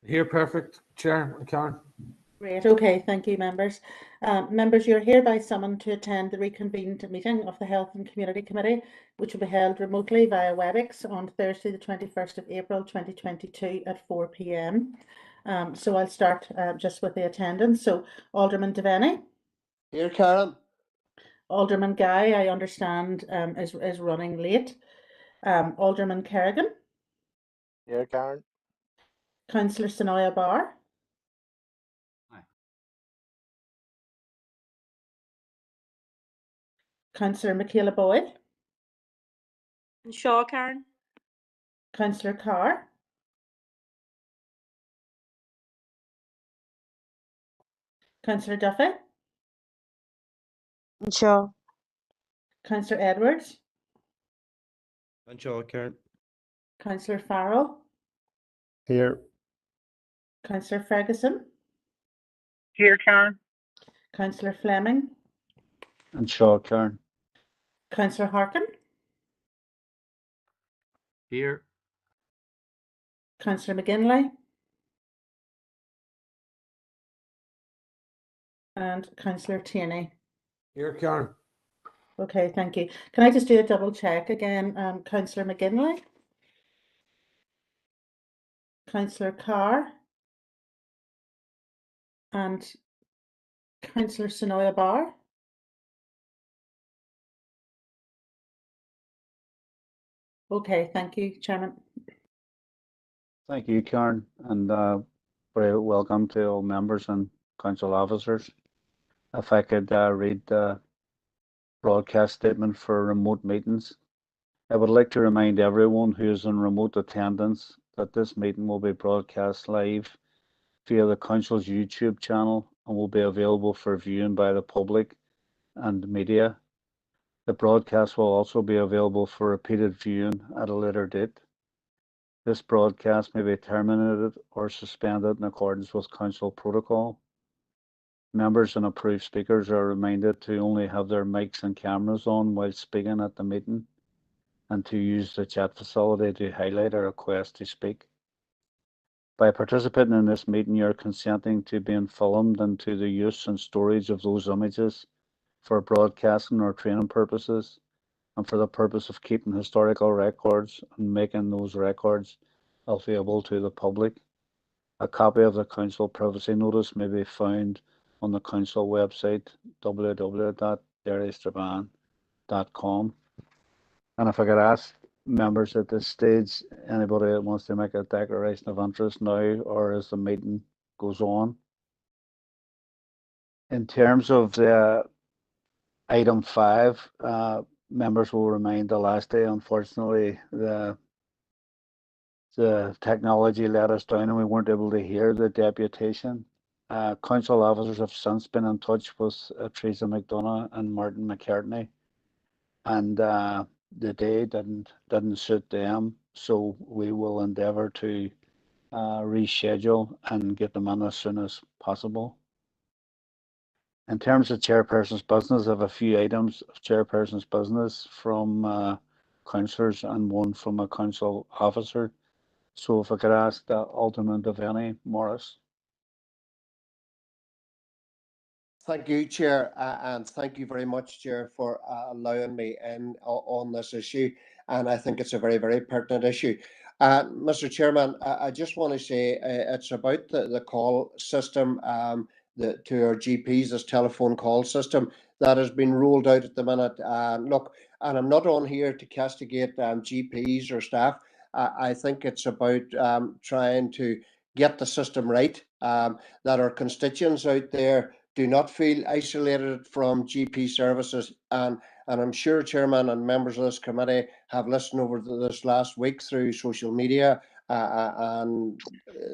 Here, perfect. Chair, Karen. Great. Okay, thank you, members. Members, you're hereby summoned to attend the reconvened meeting of the Health and Community Committee, which will be held remotely via WebEx on Thursday, the 21st of April 2022 at 4 p.m. So I'll start just with the attendance. So Alderman Devaney. Here, Karen. Alderman Guy, I understand, is running late. Alderman Kerrigan. Here, Karen. Councillor Sonoya Barr. Aye. Councillor Michaela Boyd. Shaw, Karen. Councillor Carr. Councillor Duffy. Shaw. Councillor Edwards. Shaw, Karen. Councillor Farrell. Here. Councillor Ferguson. Here, Karen. Councillor Fleming. And Shaw, Karen. Councillor Harkin. Here. Councillor McGinley. And Councillor Tierney. Here, Karen. Okay, thank you. Can I just do a double check again? Councillor McGinley. Councillor Carr. And Councillor Sonoya Barr. Okay, thank you, Chairman. Thank you, Karen, and very welcome to all members and council officers. If I could read the broadcast statement for remote meetings. I would like to remind everyone who is in remote attendance that this meeting will be broadcast live via the council's YouTube channel and will be available for viewing by the public and media. The broadcast will also be available for repeated viewing at a later date. This broadcast may be terminated or suspended in accordance with council protocol. Members and approved speakers are reminded to only have their mics and cameras on while speaking at the meeting and to use the chat facility to highlight a request to speak. By participating in this meeting, you are consenting to being filmed and to the use and storage of those images for broadcasting or training purposes and for the purpose of keeping historical records and making those records available to the public. A copy of the council privacy notice may be found on the council website www.derrystrabane.com. And if I could ask members at this stage, anybody that wants to make a declaration of interest now or as the meeting goes on. In terms of the item 5, members will remain the last day. Unfortunately, the technology let us down and we weren't able to hear the deputation. Council officers have since been in touch with Teresa McDonough and Martin McCartney, and the day didn't suit them, so we will endeavour to reschedule and get them in as soon as possible. In terms of chairperson's business, I have a few items of chairperson's business from councillors and one from a council officer. So if I could ask Alderman Devaney Morris. Thank you, Chair, and thank you very much, Chair, for allowing me in on this issue. And I think it's a very, very pertinent issue. Mr. Chairman, I just want to say it's about the call system to our GPs, this telephone call system that has been rolled out at the minute. Look, and I'm not on here to castigate GPs or staff. I think it's about trying to get the system right, that our constituents out there do not feel isolated from GP services. And I'm sure Chairman and members of this committee have listened over this last week through social media and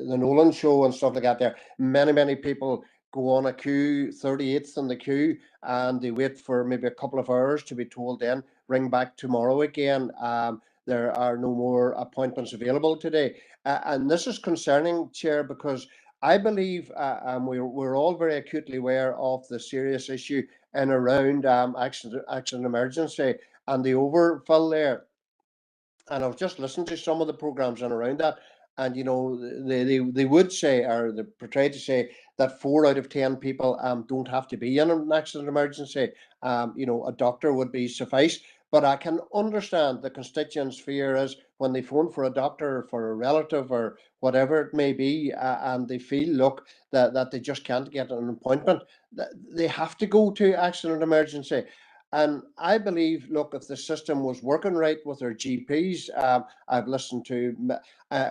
the Nolan show and stuff like that there. Many people go on a queue, 38th in the queue, and they wait for maybe a couple of hours to be told then, ring back tomorrow again. There are no more appointments available today. And this is concerning, Chair, because I believe we're all very acutely aware of the serious issue in around accident emergency and the overfill there. And I've just listened to some of the programmes and around that. And you know, they would say, or they portray to say, that 4 out of 10 people don't have to be in an accident emergency. You know, a doctor would be suffice. But I can understand the constituents' fear is when they phone for a doctor or for a relative or whatever it may be, and they feel, look, that they just can't get an appointment, they have to go to accident emergency. And I believe, look, if the system was working right with their GPs, I've listened to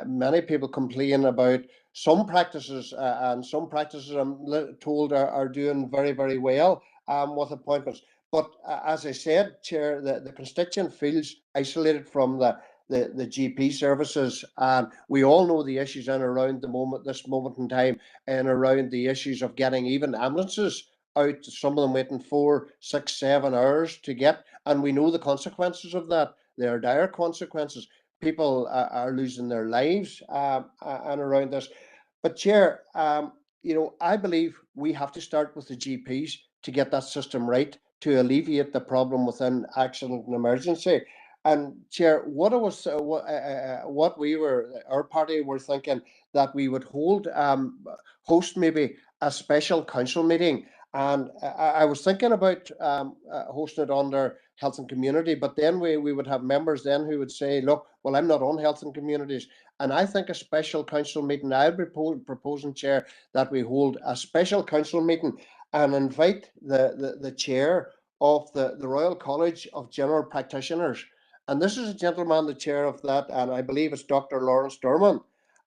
many people complain about some practices, and some practices I'm told are doing very, very well with appointments. But as I said, Chair, the constituent feels isolated from the GP services. We all know the issues in and around this moment in time, and around the issues of getting even ambulances out, some of them waiting 4, 6, 7 hours to get, and we know the consequences of that. There are dire consequences. People are losing their lives and around this. But Chair, you know, I believe we have to start with the GPs to get that system right, to alleviate the problem within accident and emergency. And Chair, what our party were thinking, that we would host maybe a special council meeting. And I was thinking about hosting it under Health and Community, but then we would have members then who would say, look, well, I'm not on Health and Communities. And I think a special council meeting, I'll be proposing, Chair, that we hold a special council meeting and invite the chair of the Royal College of General Practitioners. And this is a gentleman, the chair of that, and I believe it's Dr. Lawrence Durman.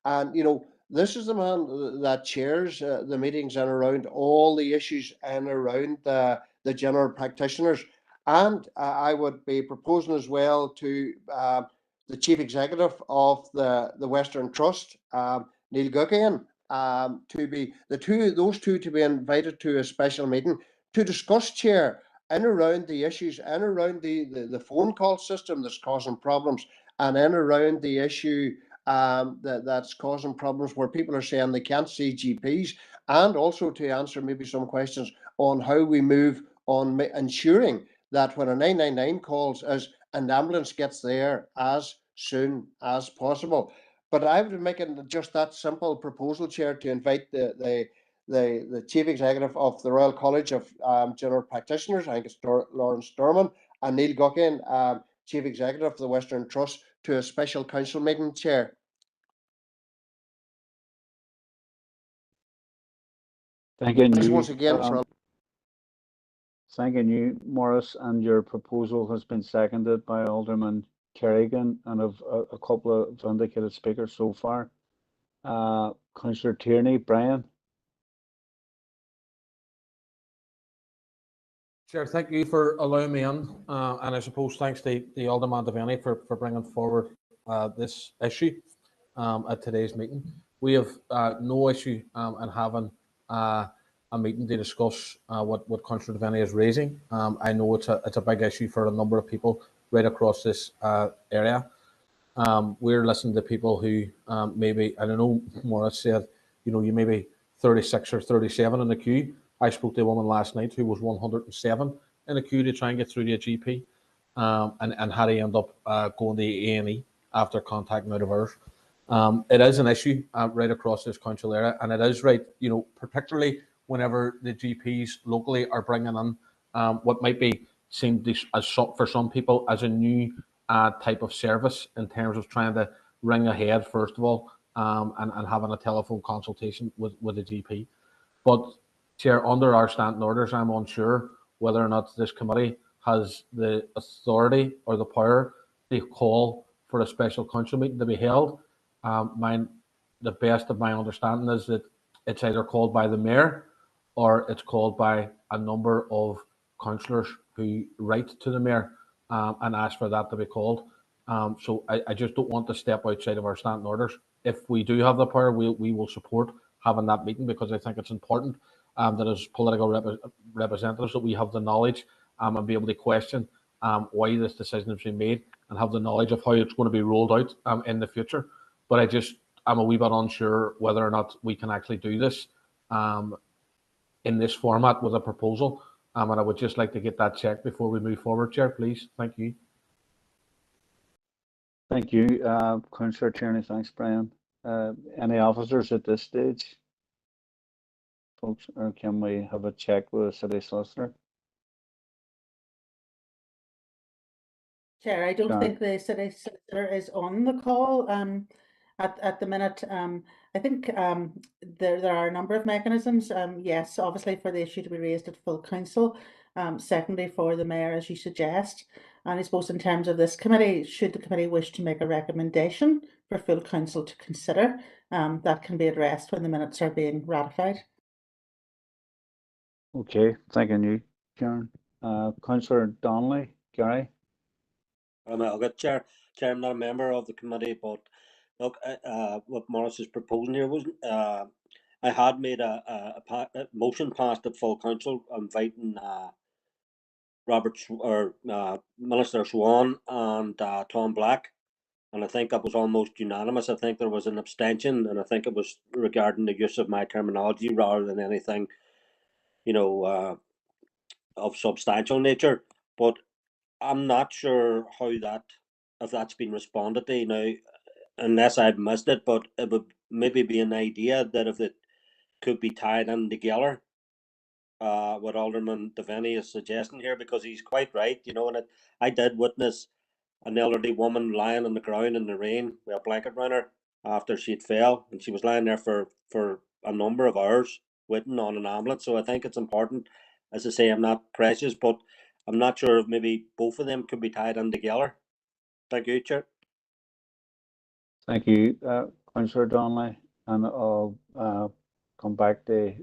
And, you know, this is the man that chairs the meetings and around all the issues and around the general practitioners. And I would be proposing as well to the chief executive of the Western Trust, Neil Guckian, to be those two to be invited to a special meeting to discuss, Chair, and around the issues and around the phone call system that's causing problems, and in around the issue that's causing problems where people are saying they can't see GPs, and also to answer maybe some questions on how we move on ensuring that when a 999 calls, an ambulance gets there as soon as possible. But I would be making just that simple proposal, Chair, to invite the chief executive of the Royal College of General Practitioners, I think it's Lawrence Durman, and Neil Guckian, chief executive of the Western Trust, to a special council meeting, Chair. Thanking Thanks you. once again for Thanking you, Morris, and your proposal has been seconded by Alderman Kerrigan and of a couple of indicated speakers so far. Councillor Tierney, Brian. Chair, thank you for allowing me in, and I suppose thanks to the Alderman Devaney for bringing forward this issue at today's meeting. We have no issue in having a meeting to discuss what Councillor Devaney is raising. I know it's a big issue for a number of people right across this area. We're listening to people who maybe, I don't know, Morris said, you know, you may be 36 or 37 in the queue. I spoke to a woman last night who was 107 in a queue to try and get through to a GP, and had to end up going to A&E after contacting out of hours. It is an issue right across this council area, and it is right, you know, particularly whenever the GPs locally are bringing in what might be seen as for some people as a new type of service in terms of trying to ring ahead first of all, and having a telephone consultation with a GP. But Chair, under our standing orders, I'm unsure whether or not this committee has the authority or the power to call for a special council meeting to be held. The best of my understanding is that it's either called by the mayor or it's called by a number of councillors who write to the mayor and ask for that to be called. So I just don't want to step outside of our standing orders. If we do have the power, we will support having that meeting, because I think it's important that as political representatives that we have the knowledge and be able to question why this decision has been made, and have the knowledge of how it's going to be rolled out in the future. But I'm a wee bit unsure whether or not we can actually do this in this format with a proposal. And I would just like to get that checked before we move forward, Chair, please. Thank you. Thank you, Councillor Tierney. Thanks, Brian. Any officers at this stage, folks, or can we have a check with the city solicitor? Chair, I don't Sharon. think the city solicitor is on the call at the minute. I think there are a number of mechanisms. Yes, obviously for the issue to be raised at full council. Secondly, for the mayor, as you suggest. And I suppose in terms of this committee, should the committee wish to make a recommendation for full council to consider, that can be addressed when the minutes are being ratified. Okay, thanking you, Karen. Councillor Donnelly, Gary. I'll get Chair, I'm not a member of the committee, but look, what Morris is proposing here was, I had made a motion passed at full council inviting Minister Swan and Tom Black, and I think that was almost unanimous. I think there was an abstention, and I think it was regarding the use of my terminology rather than anything, of substantial nature. But I'm not sure if that's been responded to now, unless I've missed it, but it would maybe be an idea that if it could be tied in together, what Alderman Devaney is suggesting here, because he's quite right, and I did witness an elderly woman lying on the ground in the rain with a blanket around her after she'd fell, and she was lying there for a number of hours waiting on an ambulance. So I think it's important, as I say, I'm not precious, but I'm not sure if maybe both of them could be tied in together. Thank you, Chair. Thank you, Councillor Donnelly, and I'll come back to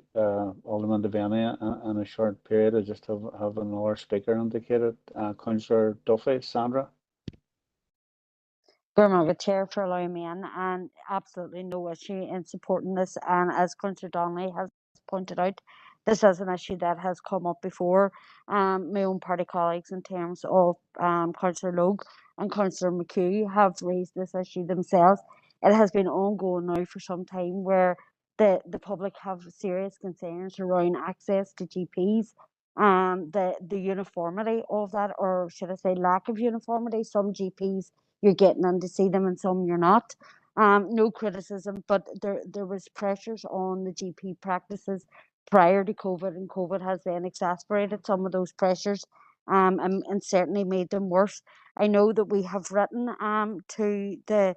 Alderman Devaney in a short period. I just have another speaker indicated. Councillor Duffy, Sandra. Chair, for allowing me in, and absolutely no issue in supporting this. And as Councillor Donnelly has pointed out, this is an issue that has come up before. My own party colleagues, in terms of Councillor Logue and Councillor McHugh, have raised this issue themselves. It has been ongoing now for some time, where the public have serious concerns around access to GPs. The uniformity of that, or should I say lack of uniformity. Some GPs you're getting in to see them and some you're not. No criticism, but there was pressures on the GP practices prior to COVID, and COVID has then exacerbated some of those pressures, and certainly made them worse. I know that we have written to the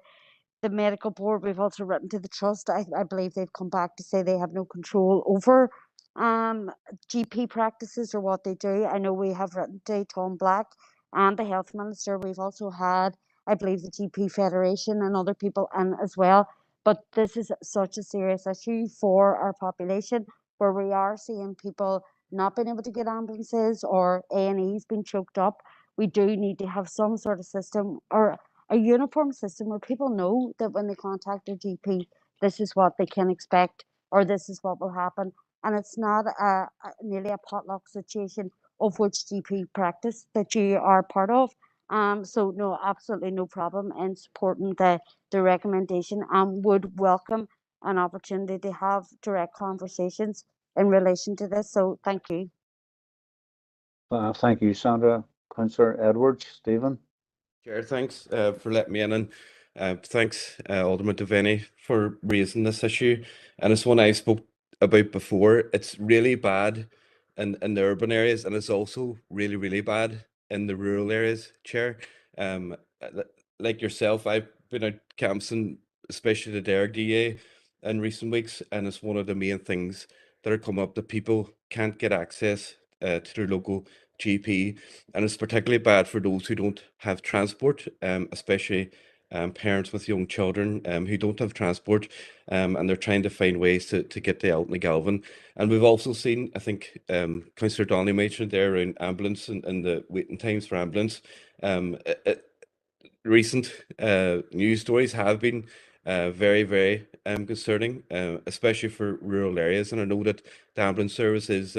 medical board. We've also written to the trust. I believe they've come back to say they have no control over GP practices or what they do. I know we have written to Tom Black and the health minister. We've also had, I believe, the GP Federation and other people in as well. But this is such a serious issue for our population, where we are seeing people not being able to get ambulances, or A&Es being choked up. We do need to have some sort of system, or a uniform system, where people know that when they contact their GP, this is what they can expect, or this is what will happen. And it's not nearly a potluck situation of which GP practice that you are part of. So no, absolutely no problem in supporting the recommendation, and would welcome an opportunity to have direct conversations in relation to this. So thank you. Thank you, Sandra. Councillor Edwards, Stephen. Chair, thanks for letting me in, and thanks Alderman Devaney for raising this issue. And it's one I spoke about before. It's really bad in the urban areas, and it's also really, really bad in the rural areas, Chair. Like yourself, I've been out camping, especially the Derg DA, in recent weeks, and it's one of the main things that are coming up, that people can't get access to their local GP, and it's particularly bad for those who don't have transport, especially parents with young children who don't have transport, and they're trying to find ways to get to Elton Galvin. And we've also seen, I think Councillor Donnelly mentioned there, around ambulance and the waiting times for ambulance. Recent news stories have been very, very concerning, especially for rural areas. And I know that the ambulance service is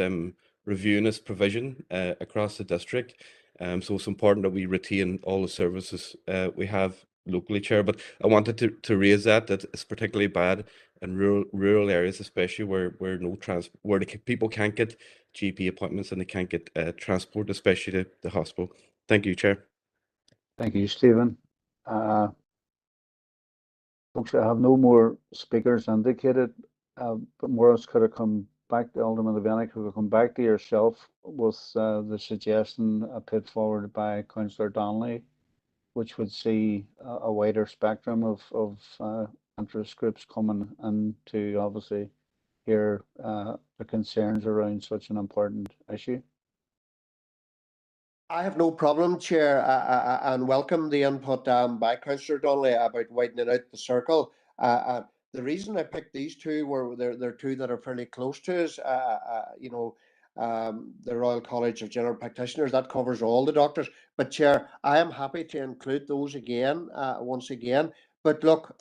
reviewing its provision across the district. So it's important that we retain all the services we have locally, Chair. But I wanted to raise that it's particularly bad in rural areas, especially where the people can't get GP appointments and they can't get transport, especially to the hospital. Thank you, Chair. Thank you, Stephen. Folks, I have no more speakers indicated, but Morris could have come back to Alderman Devaney, could have come back to yourself with the suggestion put forward by Councillor Donnelly, which would see a wider spectrum of interest groups coming in to obviously hear the concerns around such an important issue. I have no problem, Chair, and welcome the input by Councillor Donnelly about widening out the circle. The reason I picked these two were they're two that are fairly close to us. The Royal College of General Practitioners, that covers all the doctors. But Chair, I am happy to include those again, once again. But look,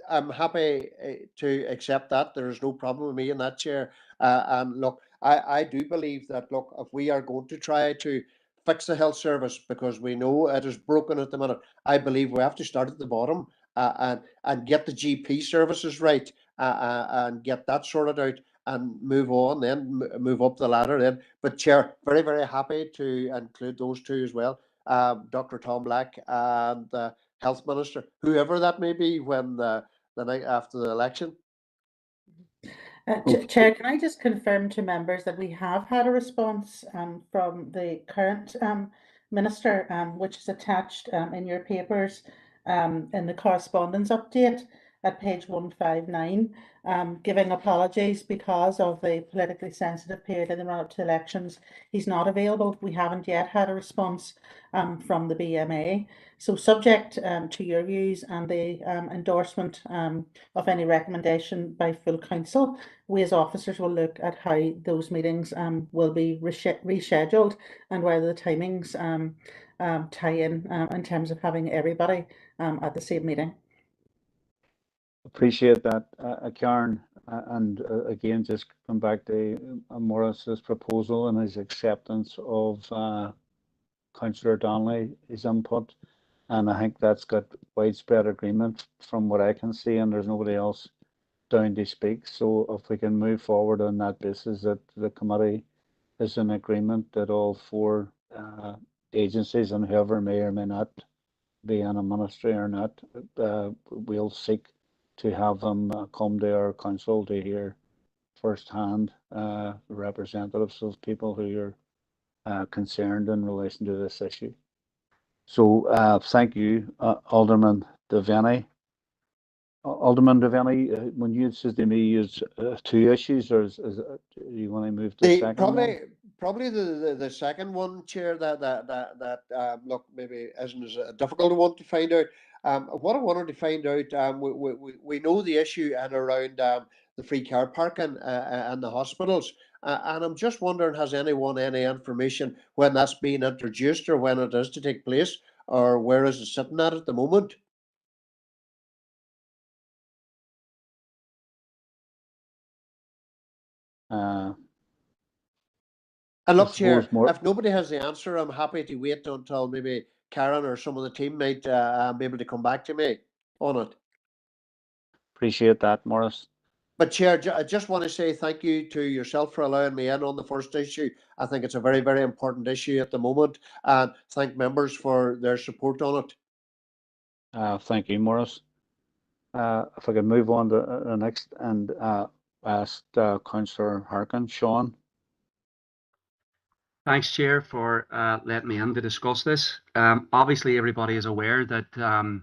I'm happy to accept that. There is no problem with me in that, Chair. And look, I do believe that, look, if we are going to try to fix the health service, because we know it is broken at the minute, I believe we have to start at the bottom and get the GP services right, and get that sorted out and move on, then move up the ladder then. But Chair, very, very happy to include those two as well. Dr. Tom Black and the Health Minister, whoever that may be, when the night after the election. Chair, can I just confirm to members that we have had a response from the current Minister, which is attached in your papers in the correspondence update at page 159, giving apologies because of the politically sensitive period in the run-up to elections. He's not available. We haven't yet had a response from the BMA. So subject to your views and the endorsement of any recommendation by full council, we as officers will look at how those meetings will be rescheduled and whether the timings tie in terms of having everybody at the same meeting. Appreciate that, Karen, and again, just come back to Morris's proposal and his acceptance of Councillor Donnelly's input, and I think that's got widespread agreement from what I can see, and there's nobody else down to speak. So if we can move forward on that basis, that the committee is in agreement that all four agencies, and whoever may or may not be in a ministry or not, we'll seek to have them come to our council to hear firsthand representatives of people who are concerned in relation to this issue. So thank you, Alderman Devaney. Alderman Devaney, when you said to me, use two issues, or do you want to move to the second one? Probably the second one, Chair, that look, maybe isn't as difficult a one to find out. What I wanted to find out, we know the issue and around the free car parking and the hospitals, and I'm just wondering, has anyone any information when that's being introduced or when it is to take place, or where is it sitting at the moment? And look, Chair, if nobody has the answer, I'm happy to wait until maybe Karen or some of the team might be able to come back to me on it. Appreciate that, Morris. But Chair, I just want to say thank you to yourself for allowing me in on the first issue. I think it's a very, very important issue at the moment, and thank members for their support on it. Thank you, Morris. If I could move on to the next and ask Councillor Harkin. Sean. Thanks, Chair, for letting me in to discuss this. Obviously, everybody is aware that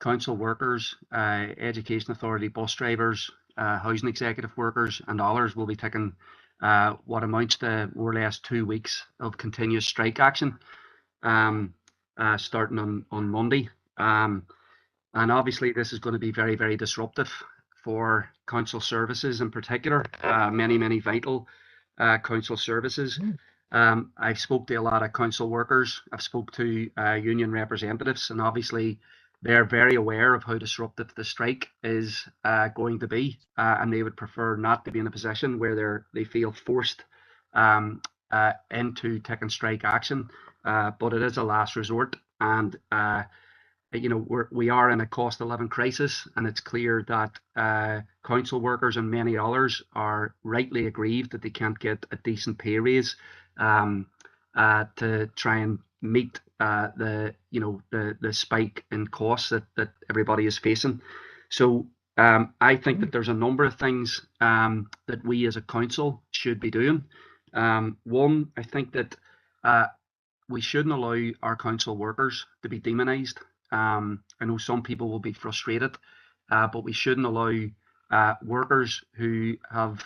council workers, Education Authority bus drivers, housing executive workers and others will be taking what amounts to more or less 2 weeks of continuous strike action starting on Monday. And obviously this is going to be very, very disruptive for council services in particular, many vital council services. I've spoke to a lot of council workers, I've spoke to union representatives, and obviously they're very aware of how disruptive the strike is going to be, and they would prefer not to be in a position where they feel forced into taking strike action, but it is a last resort. And you know, we are in a cost of living crisis, and it's clear that council workers and many others are rightly aggrieved that they can't get a decent pay raise to try and meet the spike in costs that everybody is facing. So I think that there's a number of things that we as a council should be doing. One, I think that we shouldn't allow our council workers to be demonised. I know some people will be frustrated, but we shouldn't allow workers who have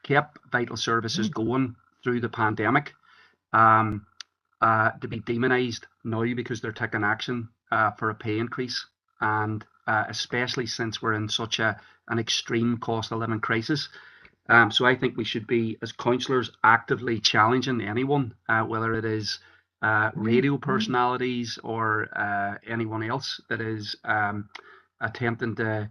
kept vital services going through the pandemic to be demonised now because they're taking action for a pay increase, and especially since we're in such an extreme cost of living crisis. So I think we should be, as councillors, actively challenging anyone, whether it is radio personalities or anyone else that is attempting to,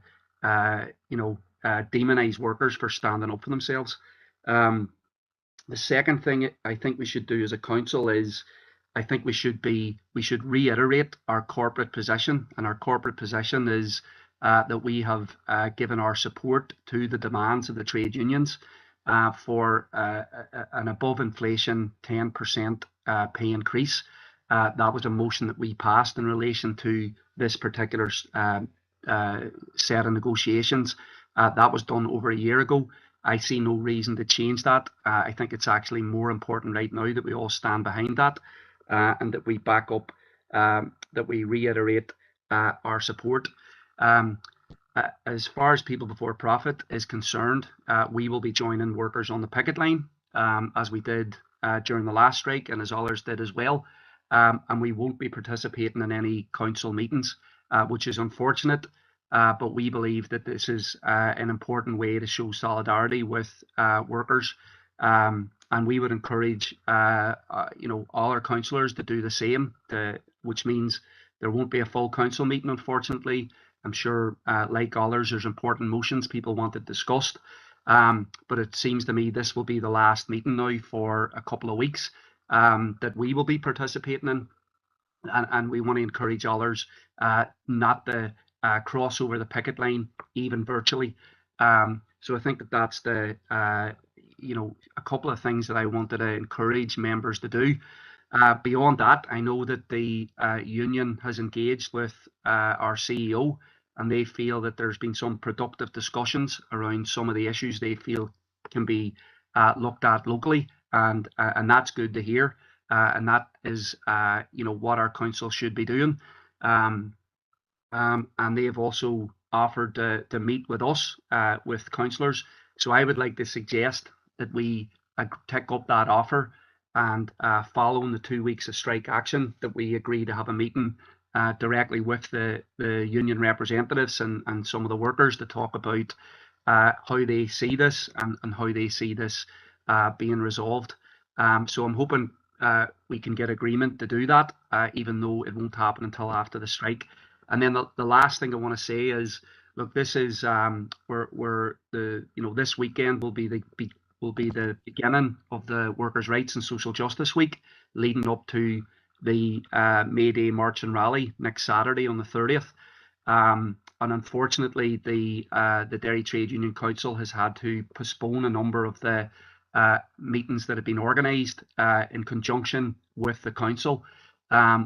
demonise workers for standing up for themselves. The second thing I think we should do as a council is, I think we should reiterate our corporate position, and our corporate position is that we have given our support to the demands of the trade unions for an above inflation 10% pay increase. That was a motion that we passed in relation to this particular set of negotiations. That was done over a year ago. I see no reason to change that. I think it's actually more important right now that we all stand behind that and that we back up, that we reiterate our support. As far as People Before Profit is concerned, we will be joining workers on the picket line, as we did during the last strike and as others did as well. And we won't be participating in any council meetings, which is unfortunate. But we believe that this is an important way to show solidarity with workers. And we would encourage all our councillors to do the same, which means there won't be a full council meeting, unfortunately. I'm sure, like others, there's important motions people want it discussed. But it seems to me this will be the last meeting now for a couple of weeks that we will be participating in. And we want to encourage others not to cross over the picket line, even virtually. So I think that that's a couple of things that I wanted to encourage members to do. Beyond that, I know that the union has engaged with our CEO, and they feel that there's been some productive discussions around some of the issues they feel can be looked at locally, and that's good to hear. And that is, what our council should be doing. And they have also offered to meet with us, with councillors. So I would like to suggest that we take up that offer, and following the 2 weeks of strike action, that we agree to have a meeting directly with the union representatives and some of the workers to talk about how they see this and how they see this being resolved. So I'm hoping we can get agreement to do that, even though it won't happen until after the strike. And then the last thing I want to say is, look, this is this weekend will be the beginning of the Workers' Rights and Social Justice Week, leading up to the May Day March and Rally next Saturday on the 30th. And unfortunately, the Dairy Trade Union Council has had to postpone a number of the meetings that have been organised in conjunction with the council,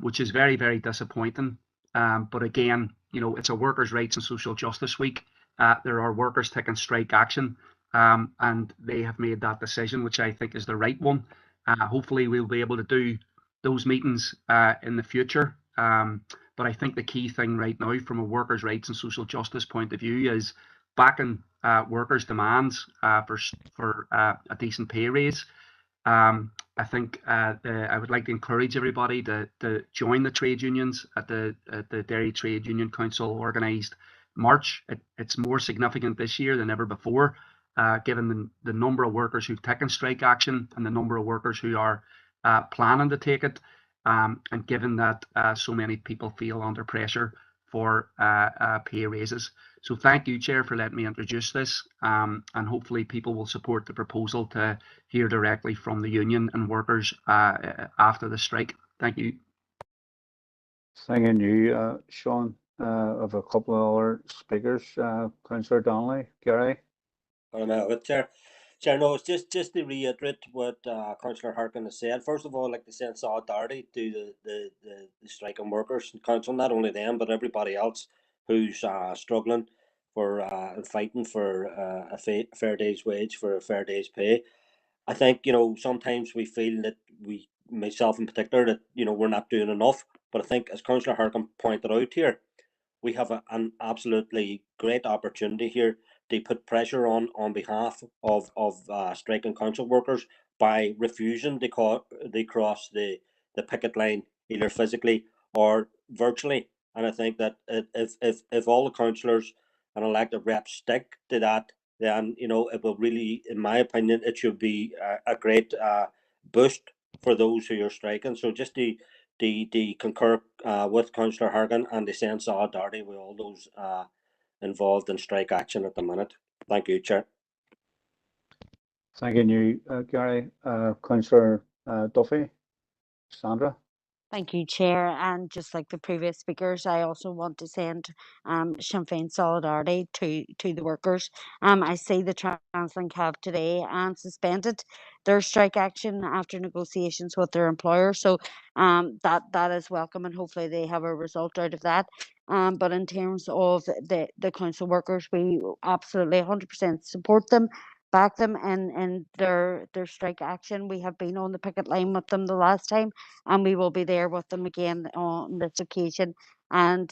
which is very, very disappointing. But again, it's a Workers' Rights and Social Justice Week. There are workers taking strike action, and they have made that decision, which I think is the right one. Hopefully we'll be able to do those meetings in the future. But I think the key thing right now from a workers' rights and social justice point of view is backing workers' demands for a decent pay raise. I think I would like to encourage everybody to join the trade unions at the Dairy Trade Union Council organised march. It's more significant this year than ever before, given the number of workers who've taken strike action and the number of workers who are planning to take it, and given that so many people feel under pressure for pay raises. So thank you, Chair, for letting me introduce this, and hopefully people will support the proposal to hear directly from the union and workers after the strike. Thank you. Thanking you, Sean. Of a couple of other speakers, Councillor Donnelly, Gary. Chair. Chair, no, it's just to reiterate what Councillor Harkin has said. First of all, I'd like to send solidarity to the striking workers in council, not only them, but everybody else who's struggling for and fighting for a fair day's wage, for a fair day's pay. I think, sometimes we feel that myself in particular, that, we're not doing enough. But I think, as Councillor Harkin pointed out here, we have an absolutely great opportunity here to put pressure on behalf of striking council workers by refusing to cross the picket line, either physically or virtually. And I think that if all the councillors and elected reps stick to that, then it will really, in my opinion, it should be a great boost for those who are striking. So just to concur with Councillor Hargan and to send solidarity with all those involved in strike action at the minute. Thank you, Chair. Thank you, Gary. Councillor Duffy, Sandra. Thank you, Chair. And just like the previous speakers, I also want to send Sinn Féin solidarity to the workers. I see the TransLink have today suspended their strike action after negotiations with their employer. So that is welcome, and hopefully they have a result out of that. But in terms of the council workers, we absolutely 100% support them, back them in their strike action. We have been on the picket line with them the last time, and we will be there with them again on this occasion. And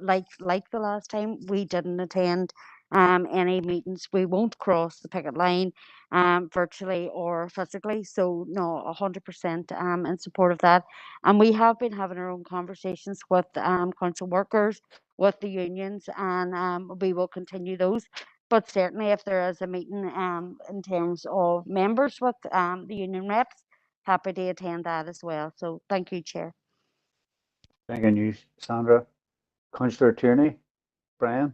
like the last time, we didn't attend any meetings. We won't cross the picket line virtually or physically. So no, 100% in support of that. And we have been having our own conversations with council workers, with the unions, and we will continue those. But certainly, if there is a meeting in terms of members with the union reps, happy to attend that as well. So thank you, Chair. Thank you, Sandra. Councillor Tierney, Brian.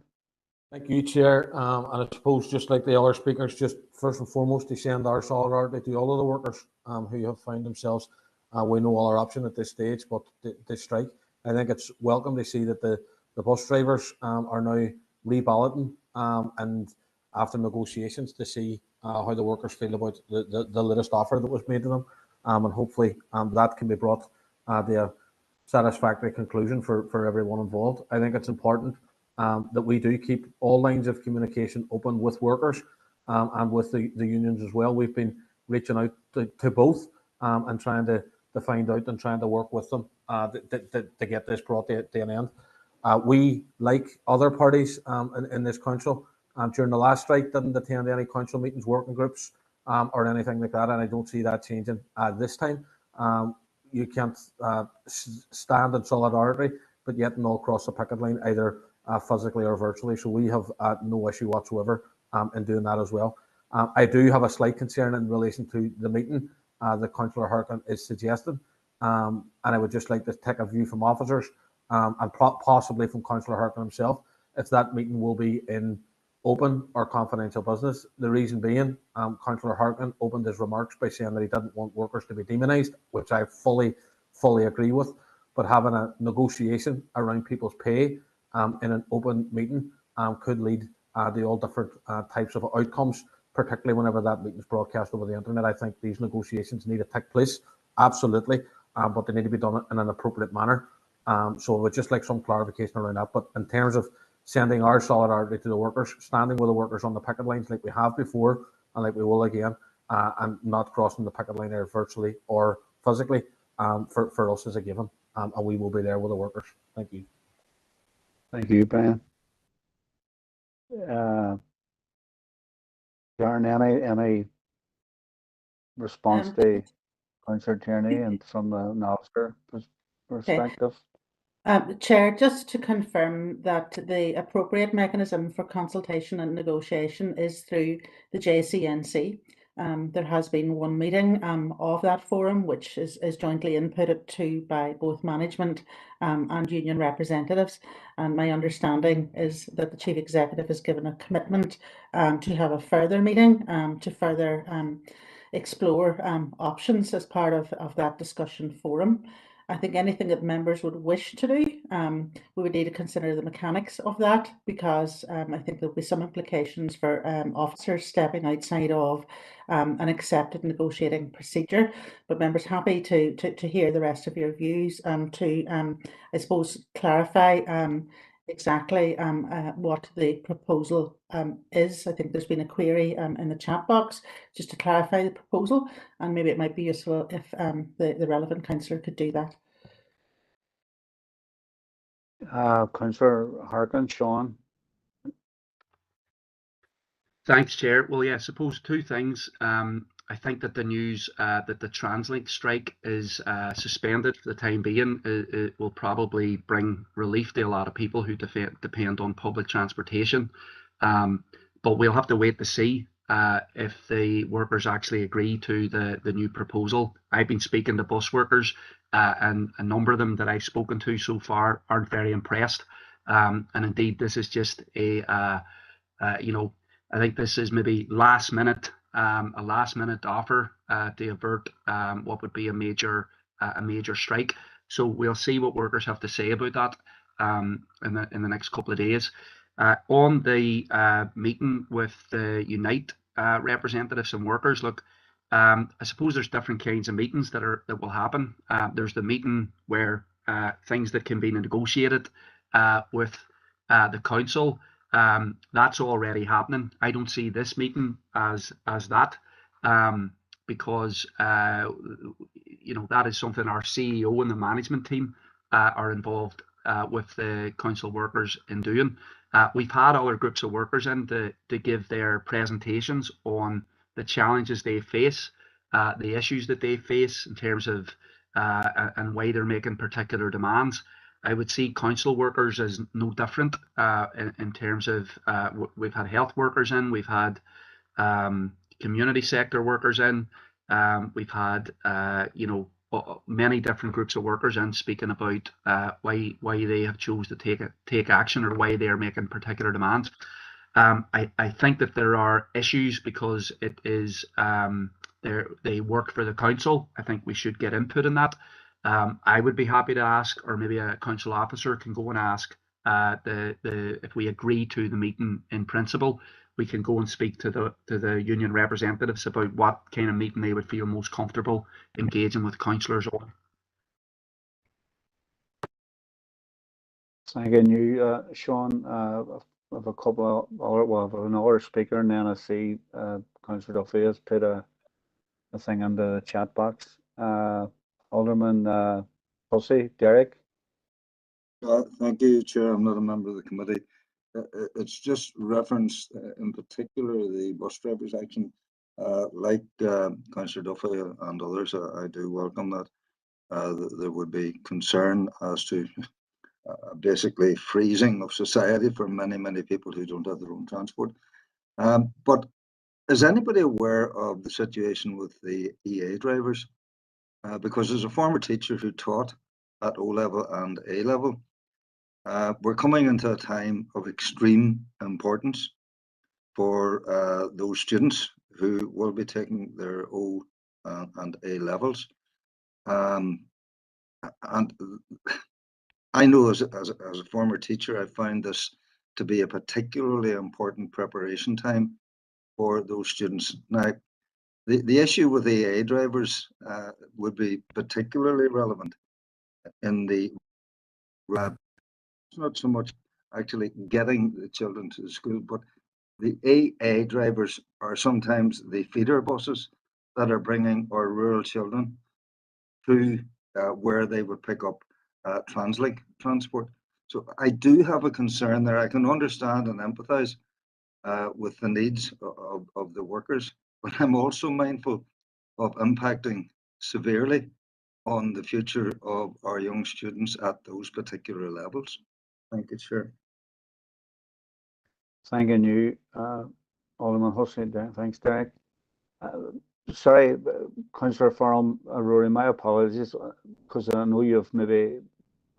Thank you, Chair. And I suppose, just like the other speakers, just first and foremost to send our solidarity to all of the workers who have found themselves with no other option at this stage but to strike. I think it's welcome to see that the bus drivers are now reballoting and after negotiations to see how the workers feel about the latest offer that was made to them. And hopefully that can be brought to a satisfactory conclusion for everyone involved. I think it's important that we do keep all lines of communication open with workers and with the unions as well. We've been reaching out to both and trying to find out and trying to work with them to get this brought to an end. We, like other parties in this council, during the last strike didn't attend any council meetings, working groups, or anything like that, and I don't see that changing this time. You can't stand in solidarity, but yet not cross the picket line either physically or virtually. So we have no issue whatsoever in doing that as well. I do have a slight concern in relation to the meeting that Councillor Harkin is suggesting, and I would just like to take a view from officers and possibly from Councillor Harkin himself, if that meeting will be in open or confidential business. The reason being, Councillor Harkin opened his remarks by saying that he didn't want workers to be demonised, which I fully agree with. But having a negotiation around people's pay in an open meeting could lead to all different types of outcomes, particularly whenever that meeting is broadcast over the internet. I think these negotiations need to take place, absolutely, but they need to be done in an appropriate manner. So I would just like some clarification around that. But in terms of sending our solidarity to the workers, standing with the workers on the picket lines like we have before and like we will again, and not crossing the picket line either virtually or physically, for us is a given, and we will be there with the workers. Thank you. Thank you, Brian. Karen, any response to Councillor Tierney and from an officer perspective? Chair, just to confirm that the appropriate mechanism for consultation and negotiation is through the JCNC. There has been one meeting of that forum, which is jointly inputted to by both management and union representatives. And my understanding is that the Chief Executive has given a commitment to have a further meeting to further explore options as part of that discussion forum. I think anything that members would wish to do, we would need to consider the mechanics of that, because I think there'll be some implications for officers stepping outside of an accepted negotiating procedure. But members, happy to hear the rest of your views and to, I suppose, clarify exactly what the proposal is. I think there's been a query in the chat box just to clarify the proposal, and maybe it might be useful if the relevant councillor could do that. Councillor Harkin, Sean. Thanks, Chair. Well, yeah, I suppose two things. I think that the news that the TransLink strike is suspended for the time being, it will probably bring relief to a lot of people who depend on public transportation. But we'll have to wait to see if the workers actually agree to the new proposal. I've been speaking to bus workers, and a number of them that I've spoken to so far aren't very impressed. And indeed, this is just a, you know, I think this is maybe a last minute offer to avert what would be a major strike. So we'll see what workers have to say about that in the next couple of days. On the meeting with the Unite representatives and workers, look, I suppose there's different kinds of meetings that will happen. There's the meeting where things that can be negotiated with the council. That's already happening. I don't see this meeting as that, because you know, that is something our CEO and the management team are involved with the council workers in doing. We've had other groups of workers in to give their presentations on the challenges they face, the issues that they face in terms of and why they're making particular demands. I would see council workers as no different in terms of we've had health workers in, we've had community sector workers in, we've had you know, many different groups of workers in speaking about why they have chose to take action or why they are making particular demands. I think that there are issues because it is they work for the council. I think we should get input in that. I would be happy to ask, or maybe a council officer can go and ask if we agree to the meeting in principle, we can go and speak to the union representatives about what kind of meeting they would feel most comfortable engaging with councillors on. Thank you, Sean. I have a couple of other, well, I have another speaker, and then I see Councillor Duffy has put a thing in the chat box. Alderman Hussey, Derek. Thank you, Chair. I'm not a member of the committee. It's just referenced in particular the bus drivers' action. Like Councillor Duffy and others, I do welcome that. There would be concern as to basically freezing of society for many people who don't have their own transport. But is anybody aware of the situation with the EA drivers? Because as a former teacher who taught at O level and A level, we're coming into a time of extreme importance for those students who will be taking their O and A levels. And I know as a former teacher, I find this to be a particularly important preparation time for those students. Now, the issue with the AA drivers would be particularly relevant in the it's not so much actually getting the children to the school, but the AA drivers are sometimes the feeder buses that are bringing our rural children to where they would pick up TransLink transport. So I do have a concern there. I can understand and empathise with the needs of the workers, but I'm also mindful of impacting severely on the future of our young students at those particular levels. Thank you, Chair. Thank you, Alderman Hussey. Thanks, Derek. Sorry, Councillor Farrell, Rory, my apologies, because I know you've maybe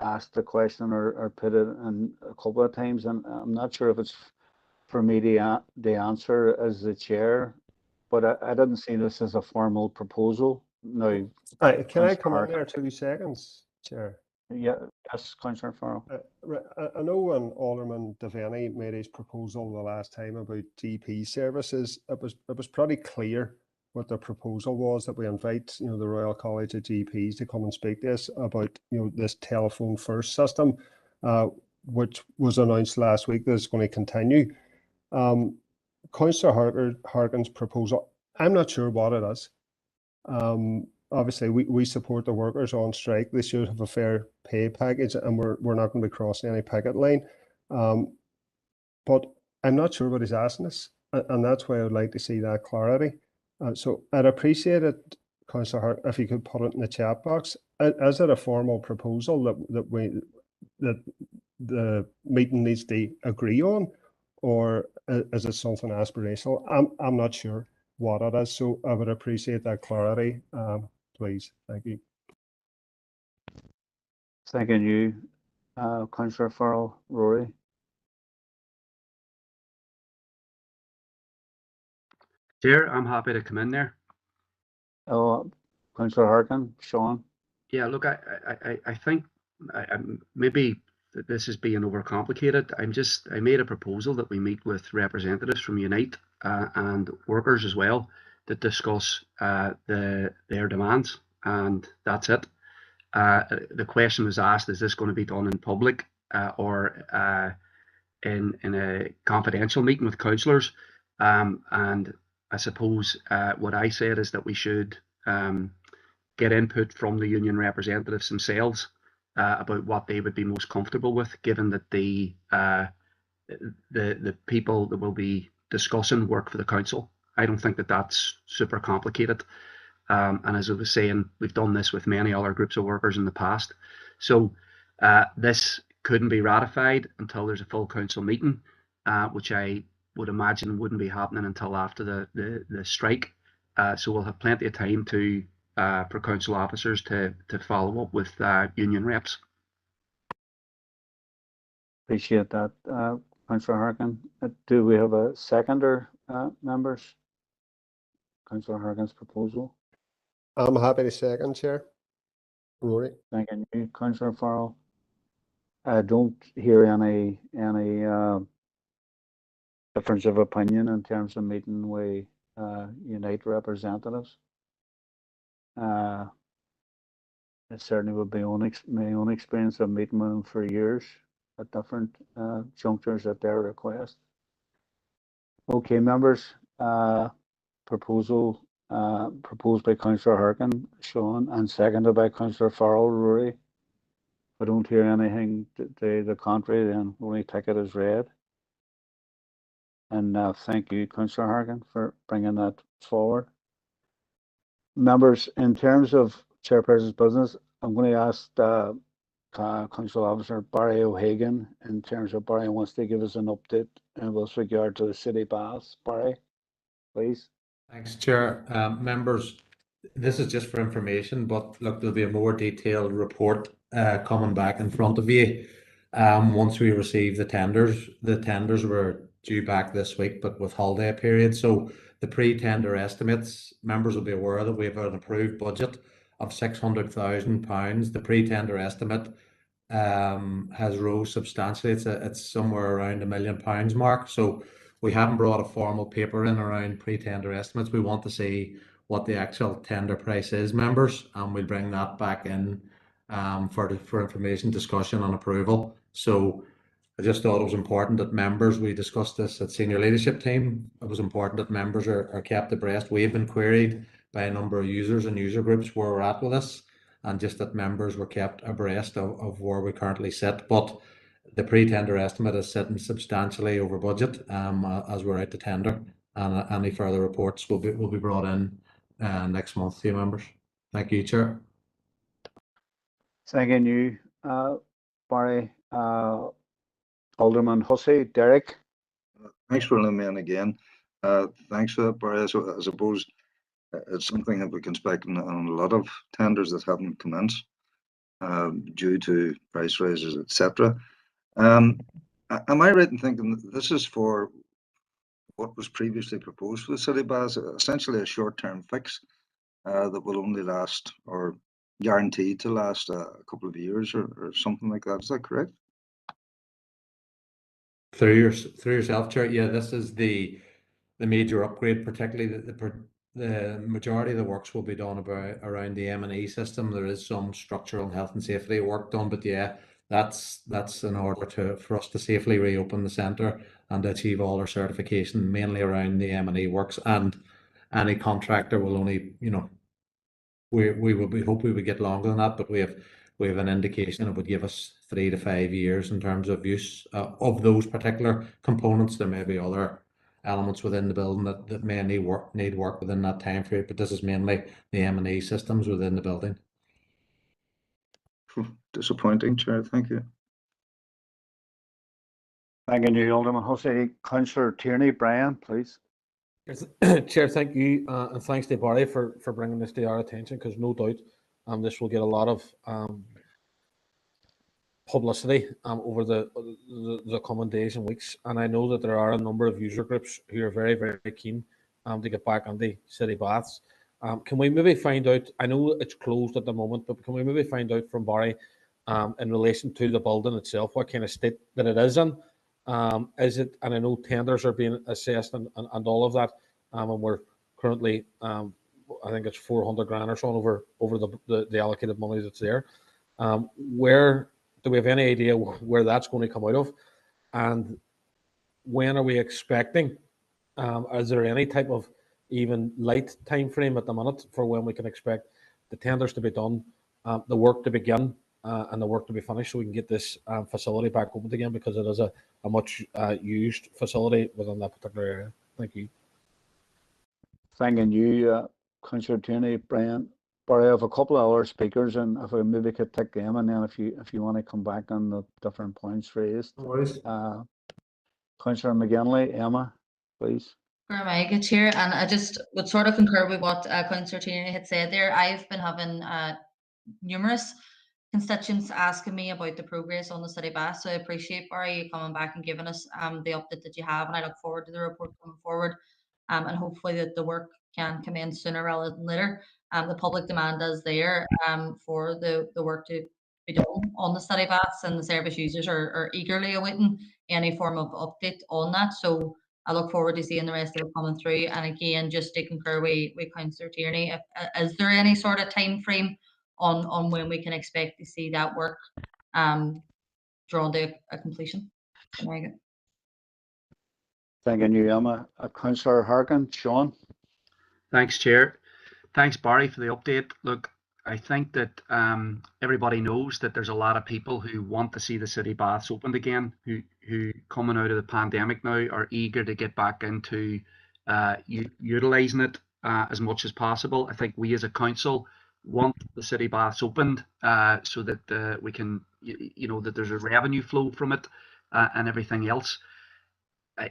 asked the question or put it in a couple of times, and I'm not sure if it's for me the answer as the chair, but I didn't see this as a formal proposal. No. Can I come in there 2 seconds? Chair. Yeah, yes, Councillor Farrell. I know when Alderman Devaney made his proposal the last time about GP services, it was pretty clear what the proposal was, that we invite, the Royal College of GPs to come and speak to us about, this telephone first system, which was announced last week that it's going to continue. Councillor Harkin's proposal, I'm not sure what it is. Obviously, we support the workers on strike. They should have a fair pay package, and we're not going to be crossing any picket line. But I'm not sure what he's asking us, and that's why I would like to see that clarity. So I'd appreciate it, Councillor Hart, if you could put it in the chat box. Is it a formal proposal that the meeting needs to agree on, or is it something aspirational? I'm not sure what it is, so I would appreciate that clarity, please. Thank you. Thanking you, Councillor Farrell. Rory. Chair, I'm happy to come in there. Oh, Councillor Harkin, Sean. Yeah, look, I think maybe this is being overcomplicated. I made a proposal that we meet with representatives from Unite and workers as well to discuss their demands, and that's it. The question was asked: is this going to be done in public or in a confidential meeting with councillors? And I suppose what I said is that we should get input from the union representatives themselves about what they would be most comfortable with, given that the people that will be discussing work for the council. I don't think that that's super complicated. And as I was saying, we've done this with many other groups of workers in the past. So this couldn't be ratified until there's a full council meeting, which I would imagine wouldn't be happening until after the strike. So we'll have plenty of time for council officers to follow up with union reps. Appreciate that, Councillor Harkin. Do we have a seconder, members? Councillor Harkin's proposal. I'm happy to second, Chair. Rory. Thank you, Councillor Farrell. I don't hear any difference of opinion in terms of meeting with Unite representatives. It certainly would be my own experience of meeting with them for years at different junctures at their request. Okay, members, proposed by Councillor Harkin, Sean, and seconded by Councillor Farrell. Rory. If I don't hear anything to the contrary, then we'll only take it as read. And thank you, Councillor Harkin, for bringing that forward. Members, in terms of Chairperson's business, I'm going to ask Council Officer Barry O'Hagan, in terms of Barry wants to give us an update with regard to the city baths. Barry, please. Thanks, Chair. Members, this is just for information, but look, there'll be a more detailed report coming back in front of you once we receive the tenders. The tenders were due back this week, but with holiday period. So the pre-tender estimates, members will be aware that we have an approved budget of £600,000. The pre-tender estimate has rose substantially. It's somewhere around £1 million mark. So we haven't brought a formal paper in around pre-tender estimates. We want to see what the actual tender price is, members, and we'll bring that back in for information, discussion and approval. So I just thought it was important that members, we discussed this at senior leadership team, it was important that members are kept abreast. We've been queried by a number of users and user groups where we're at with this, and just that members were kept abreast of where we currently sit. But the pre-tender estimate is sitting substantially over budget as we're out to tender, and any further reports will be brought in next month to you, members. Thank you, Chair. Thank you, Barry. Alderman Hussey. Derek. Thanks for letting me in again. Thanks for that, Barry. So I suppose it's something that we can expect on a lot of tenders that haven't commenced due to price rises, etc. Am I right in thinking that this is for what was previously proposed for the city baths, essentially a short-term fix that will only last, or guaranteed to last a couple of years or something like that. Is that correct? Through yourself, Chair. Yeah, this is the major upgrade, particularly the majority of the works will be done around the M&E system. There is some structural and health and safety work done, but yeah, that's in order for us to safely reopen the centre and to achieve all our certification, mainly around the M&E works. And any contractor will only, we hope we would get longer than that, but we have an indication it would give us 3 to 5 years in terms of use of those particular components. There may be other elements within the building that may need work within that time period, but this is mainly the M&E systems within the building. Disappointing, Chair. Thank you. Thank you, Alderman Hussey. Councillor Tierney, Brian, please. Chair, thank you, and thanks to Barry for bringing this to our attention, because no doubt this will get a lot of publicity over the coming days and weeks. And I know that there are a number of user groups who are very, very keen to get back on the city baths. Can we maybe find out, I know it's closed at the moment, but can we maybe find out from Barry in relation to the building itself, what kind of state that it is in? Is it, and I know tenders are being assessed and all of that, and we're currently, I think it's 400 grand or so over the allocated money that's there. Where do we have any idea where that's going to come out of? And when are we expecting? Is there any type of even light time frame at the minute for when we can expect the tenders to be done, the work to begin, and the work to be finished, so we can get this facility back open again, because it is a much used facility within that particular area? Thank you. Thanking you, Councillor Tierney, Brian. Barry, I have a couple of other speakers, and if I maybe could take them, and then if you want to come back on the different points raised. No worries. Councillor McGinley, Emma, please. Good Chair, and I just would sort of concur with what Councillor Tierney had said there. I've been having numerous constituents asking me about the progress on the city bath, so I appreciate, Barry, you coming back and giving us the update that you have, and I look forward to the report coming forward, and hopefully that the work can come in sooner rather than later. The public demand is there for the work to be done on the city baths, and the service users are eagerly awaiting any form of update on that. So I look forward to seeing the rest of it coming through. And again, just to concur with Councillor Tierney, is there any sort of time frame on when we can expect to see that work drawn to a completion? Very good. Thank you, Emma. Councillor Harkin, Sean. Thanks, Chair. Thanks, Barry, for the update. Look, I think that everybody knows that there's a lot of people who want to see the city baths opened again, who coming out of the pandemic now are eager to get back into utilising it as much as possible. I think we as a council want the city baths opened so that we can, that there's a revenue flow from it and everything else.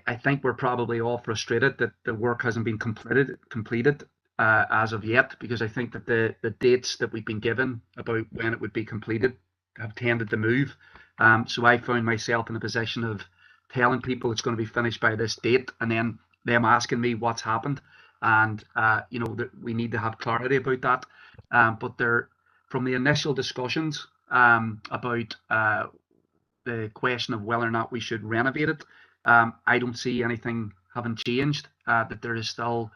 I think we're probably all frustrated that the work hasn't been completed as of yet, because I think that the dates that we've been given about when it would be completed have tended to move. So I found myself in a position of telling people it's going to be finished by this date, and then them asking me what's happened, and that we need to have clarity about that. But from the initial discussions about the question of whether or not we should renovate it, I don't see anything having changed. That there is still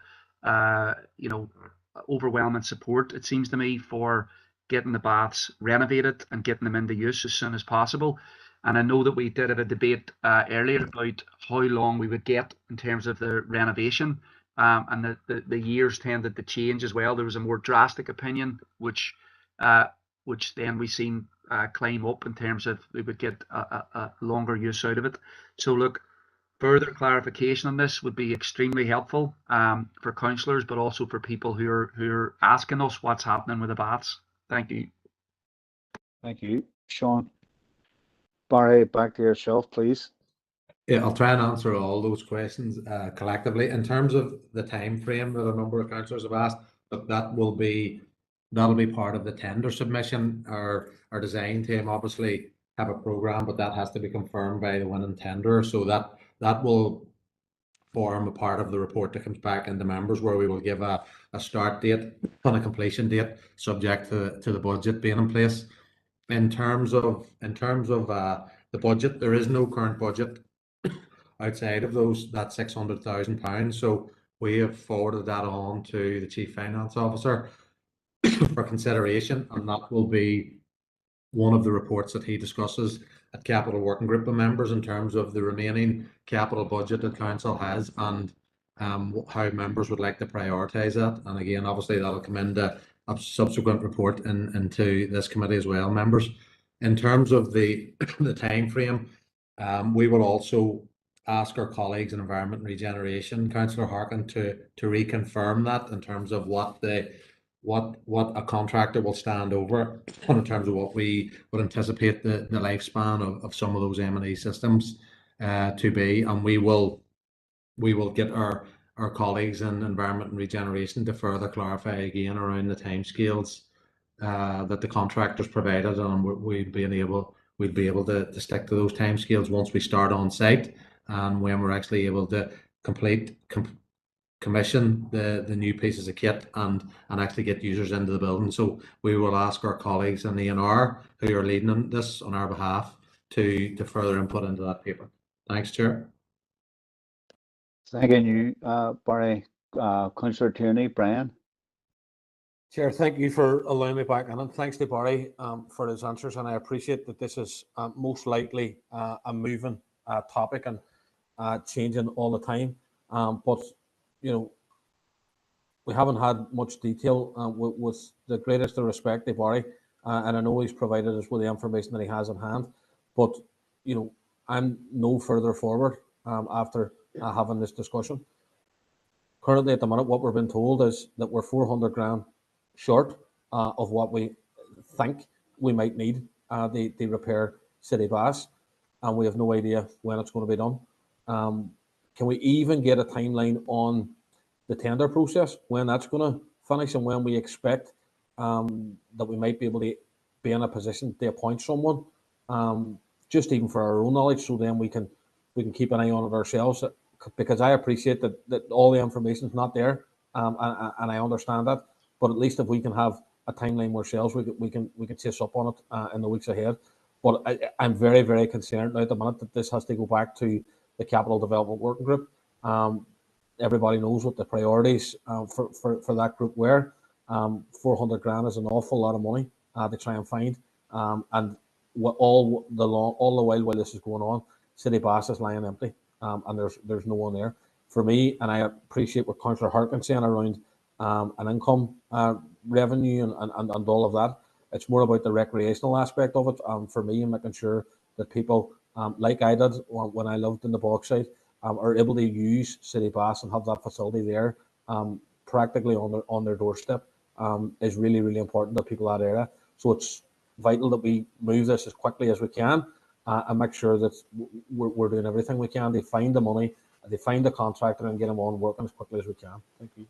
overwhelming support, it seems to me, for getting the baths renovated and getting them into use as soon as possible. And I know that we did have a debate earlier about how long we would get in terms of the renovation, and the years tended to change as well. There was a more drastic opinion, which then we seen climb up in terms of we would get a longer use out of it. So look, further clarification on this would be extremely helpful for councillors, but also for people who are asking us what's happening with the baths. Thank you. Thank you, Sean. Barry, back to yourself, please. Yeah, I'll try and answer all those questions collectively. In terms of the time frame that a number of councillors have asked, but that'll be part of the tender submission. Our design team obviously have a programme, but that has to be confirmed by the winning tender. So that will form a part of the report that comes back into members, where we will give a start date and a completion date subject to the budget being in place. In terms of the budget, there is no current budget outside of that £600,000. So we have forwarded that on to the Chief Finance Officer for consideration, and that will be one of the reports that he discusses at Capital Working Group of members in terms of the remaining capital budget that Council has, and how members would like to prioritise that. And again, obviously that'll come into a subsequent report into this committee as well, members. In terms of the time frame, we will also ask our colleagues in Environment and Regeneration, Councillor Harkin, to reconfirm that in terms of what a contractor will stand over, and in terms of what we would anticipate the lifespan of some of those M&E systems to be. And we will get our colleagues in Environment and Regeneration to further clarify again around the timescales that the contractors provided, and we'd be able to stick to those timescales once we start on site, and when we're actually able to commission the new pieces of kit and actually get users into the building. So we will ask our colleagues in the ENR who are leading this on our behalf to further input into that paper. Thanks, Chair. Thank you, Barry. Councillor Tierney, Brian. Chair, thank you for allowing me back, and thanks to Barry for his answers. And I appreciate that this is most likely a moving topic and changing all the time. But you know, we haven't had much detail with the greatest of respect to Barry, and I know he's provided us with the information that he has in hand. But you know, I'm no further forward after having this discussion. Currently, at the minute, what we're being told is that we're 400 grand short of what we think we might need the repair City Bass, and we have no idea when it's going to be done. Can we even get a timeline on the tender process, when that's going to finish, and when we expect that we might be able to be in a position to appoint someone, just even for our own knowledge, so then we can keep an eye on it ourselves? Because I appreciate that all the information is not there, and I understand that. But at least if we can have a timeline ourselves, we can chase up on it in the weeks ahead. But I'm very, very concerned now at the minute that this has to go back to the Capital Development Working Group. Everybody knows what the priorities for that group were. 400 grand is an awful lot of money to try and find. And all the while this is going on, City Bass is lying empty, and there's no one there. For me, and I appreciate what Councillor Harkin saying around an income revenue and all of that. It's more about the recreational aspect of it for me, and making sure that people, like I did when I lived in the Bogside, are able to use City Bass and have that facility there practically on their doorstep is really, really important to people in that area. So it's vital that we move this as quickly as we can and make sure that we're doing everything we can to find the money, to find the contractor and get them on working as quickly as we can. Thank you.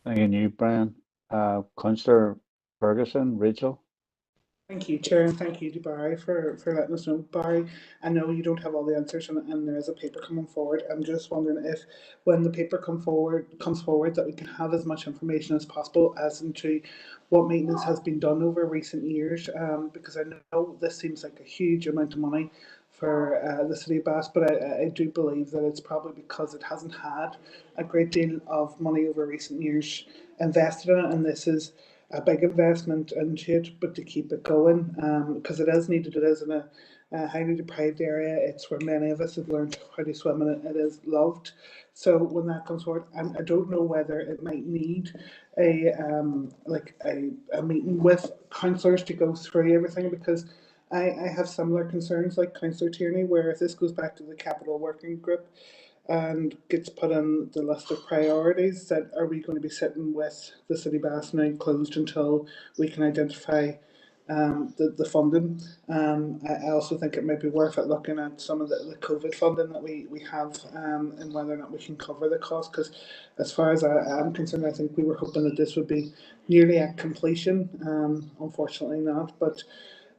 Thank you, Brian. Councillor Ferguson, Rachel. Thank you, Chair, and thank you to Barry for letting us know. Barry, I know you don't have all the answers, and there is a paper coming forward. I'm just wondering if, when the paper comes forward, that we can have as much information as possible as into what maintenance has been done over recent years, because I know this seems like a huge amount of money for the City of Bass, but I do believe that it's probably because it hasn't had a great deal of money over recent years invested in it, and this is a big investment into it, but to keep it going, because it is needed. It is in a highly deprived area. It's where many of us have learned how to swim, and it is loved. So when that comes forward, I don't know whether it might need a meeting with councillors to go through everything, because I have similar concerns like Councillor Tierney, where if this goes back to the Capital Working Group and gets put on the list of priorities, that are we going to be sitting with the City Bass now closed until we can identify the funding? I also think it might be worth it looking at some of the COVID funding that we have, and whether or not we can cover the cost, because as far as I am concerned, I think we were hoping that this would be nearly at completion. Unfortunately not, but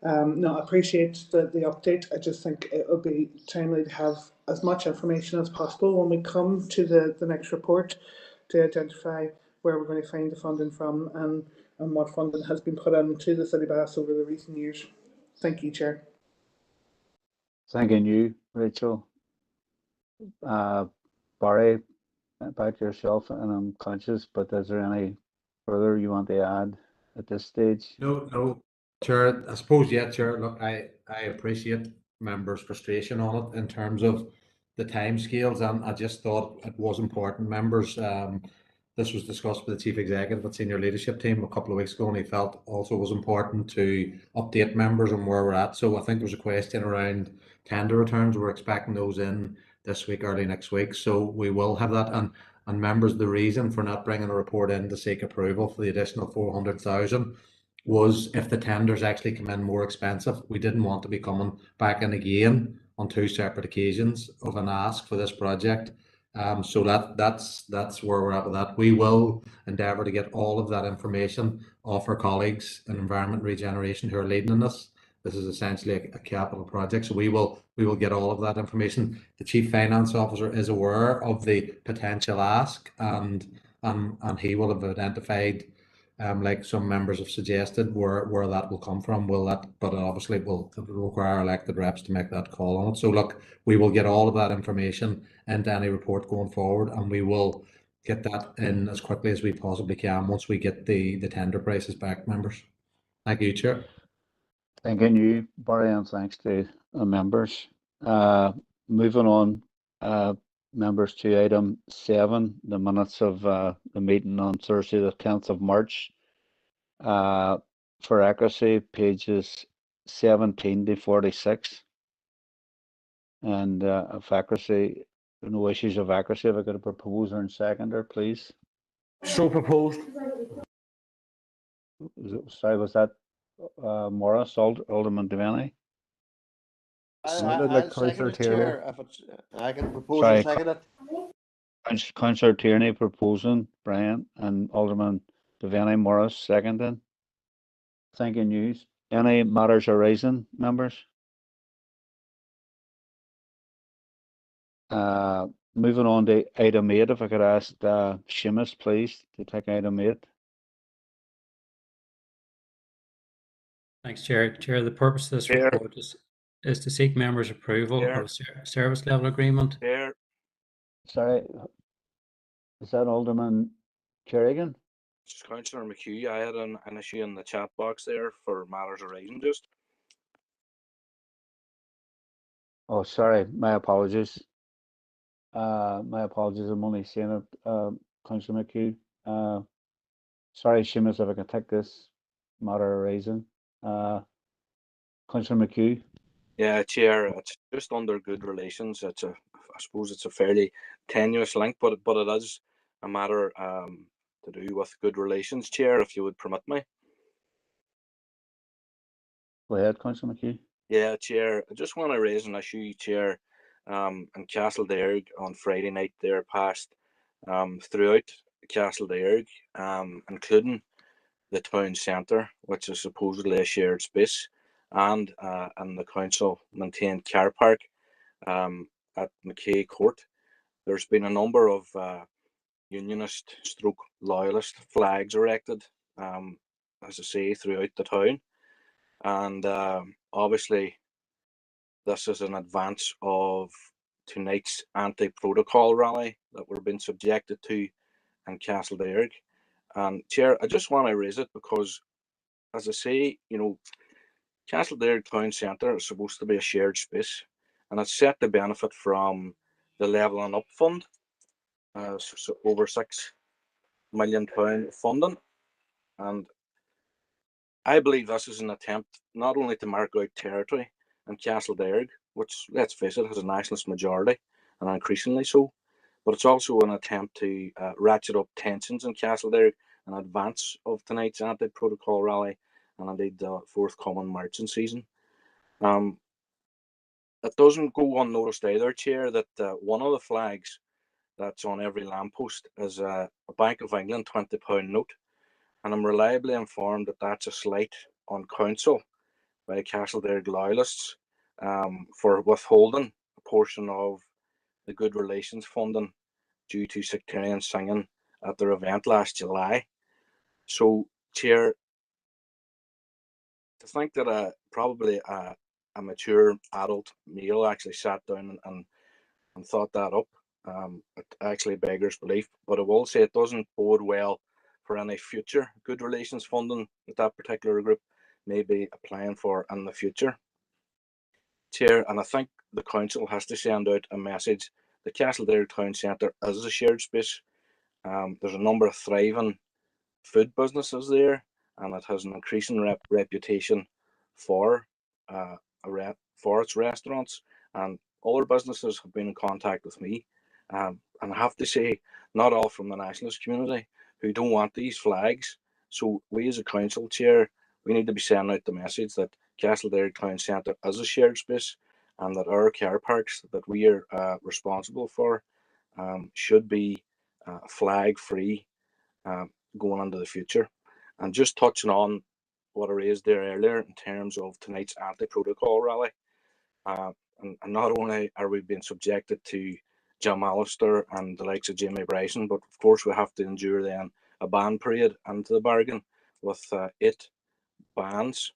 no, I appreciate the update. I just think it would be timely to have as much information as possible when we come to the next report to identify where we're going to find the funding from and what funding has been put into the City Baths over the recent years. Thank you, Chair. Thanking you, Rachel. Barry, back to yourself, and I'm conscious, but is there any further you want to add at this stage? No, Chair. I suppose, yeah, Chair. Look, I appreciate members' frustration on it in terms of the timescales, and I just thought it was important. Members, this was discussed with the Chief Executive at Senior Leadership Team a couple of weeks ago, and he felt also was important to update members on where we're at. So I think there was a question around tender returns. We're expecting those in this week, early next week. So we will have that. And members, the reason for not bringing a report in to seek approval for the additional 400,000 was if the tenders actually come in more expensive. We didn't want to be coming back in again on 2 separate occasions of an ask for this project. So that's where we're at with that. We will endeavour to get all of that information off our colleagues in Environment Regeneration who are leading in this. This is essentially a capital project, so we will get all of that information. The Chief Finance Officer is aware of the potential ask, and he will have identified, like some members have suggested, where that will come from. But obviously it will require elected reps to make that call on it. So look, we will get all of that information into any report going forward, and we will get that in as quickly as we possibly can once we get the tender prices back, members. Thank you, Chair. Thanking you, Barry, and thanks to the members. Moving on, members, to item 7, the minutes of the meeting on Thursday, the 10th of March. For accuracy, pages 17 to 46. And of accuracy, no issues of accuracy. Have I got a proposer and seconder, please? So proposed. Sorry, was that Morris, Alderman Devaney? Sounded like Councillor Tierney. If it's, I can propose Sorry, and second it. Councillor Tierney proposing, Brian, and Alderman Devaney Morris seconding. Thanking you. Any matters arising, members? Moving on to item 8, if I could ask Seamus, please, to take item 8. Thanks, Chair. Chair, the purpose of this report is to seek members' approval of service level agreement. Sorry, is that Alderman Kerrigan? Councillor McHugh, I had an issue in the chat box there for matters arising just. Oh, sorry, my apologies. My apologies, I'm only seeing it, Councillor McHugh. Sorry, Seamus, if I can take this matter arising. Councillor McHugh. Yeah, Chair, it's just under good relations. I suppose it's a fairly tenuous link, but it is a matter to do with good relations, Chair, if you would permit me. Go ahead, Councillor McHugh. Yeah, Chair, I just want to raise an issue, Chair, in Castledearg on Friday night there passed throughout Castledearg, including the town centre, which is supposedly a shared space, and the council maintained car park at McKay Court. There's been a number of unionist stroke loyalist flags erected, as I say, throughout the town. And obviously this is an advance of tonight's anti-protocol rally that we're being subjected to in Castledearg. And Chair, I just want to raise it because, as I say, you know, Castledearg Town Centre is supposed to be a shared space, and it's set to benefit from the Levelling Up Fund, so over £6 million funding. And I believe this is an attempt not only to mark out territory in Castledearg, which, let's face it, has a nationalist majority, and increasingly so, but it's also an attempt to ratchet up tensions in Castledearg in advance of tonight's anti-protocol rally and indeed the forthcoming marching season. It doesn't go unnoticed either, Chair, that one of the flags that's on every lamppost is a Bank of England £20 note, and I'm reliably informed that that's a slight on council by Castledearg loyalists for withholding a portion of the Good Relations funding due to sectarian singing at their event last July. So, Chair, to think that probably a mature adult male actually sat down and thought that up, it actually beggars belief. But I will say it doesn't bode well for any future Good Relations funding that particular group may be applying for in the future. Chair, and I think the council has to send out a message. The Castledare Town Centre is a shared space. There's a number of thriving food businesses there, and it has an increasing reputation for for its restaurants. And other businesses have been in contact with me, and I have to say, not all from the nationalist community who don't want these flags. So we as a council, Chair, we need to be sending out the message that Castledare Town Centre is a shared space, and that our car parks that we are responsible for should be flag free going into the future. And just touching on what I raised there earlier in terms of tonight's anti-protocol rally, and not only are we being subjected to Jim Allister and the likes of Jamie Bryson, but of course we have to endure then a band parade into the bargain with 8 bands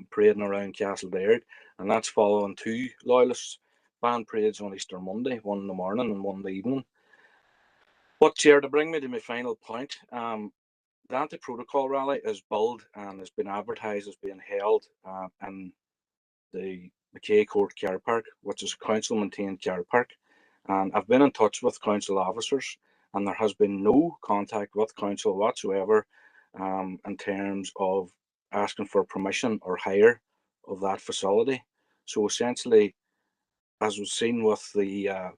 parading around Castledare, and that's following 2 loyalist band parades on Easter Monday, one in the morning and one in the evening. But, Chair, to bring me to my final point, the anti-protocol rally is billed and has been advertised as being held in the McKay Court Car Park, which is a council-maintained car park. And I've been in touch with council officers, and there has been no contact with council whatsoever in terms of asking for permission or hire of that facility. So essentially, as was seen with the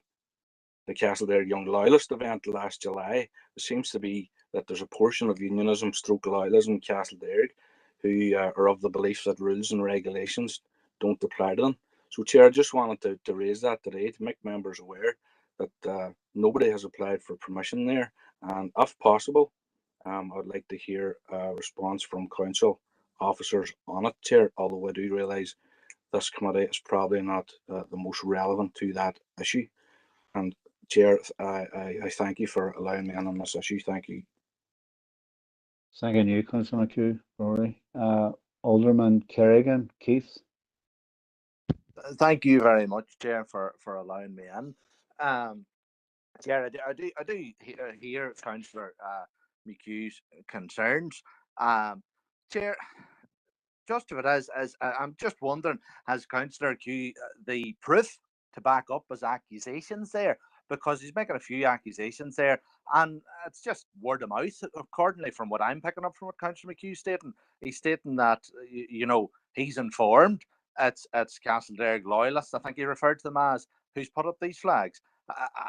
Castledare Young Loyalist event last July, it seems to be that there's a portion of unionism stroke loyalism in Castledare who are of the belief that rules and regulations don't apply to them. So, Chair, I just wanted to raise that today to make members aware that nobody has applied for permission there, and if possible, I'd like to hear a response from council officers on it, Chair, although I do realise this committee is probably not the most relevant to that issue. And Chair, I thank you for allowing me in on this issue. Thank you. Thank you, Councillor McHugh, Rory. Alderman Kerrigan, Keith. Thank you very much, Chair, for allowing me in. Chair, I do hear Councillor McHugh's concerns. Chair, just if it is, I'm just wondering, has Councillor McHugh the proof to back up his accusations there? Because he's making a few accusations there, and it's just word of mouth. Accordingly, from what I'm picking up from what Councillor McHugh's stating, he's stating that he's informed it's Castledare loyalists, I think he referred to them as, who's put up these flags.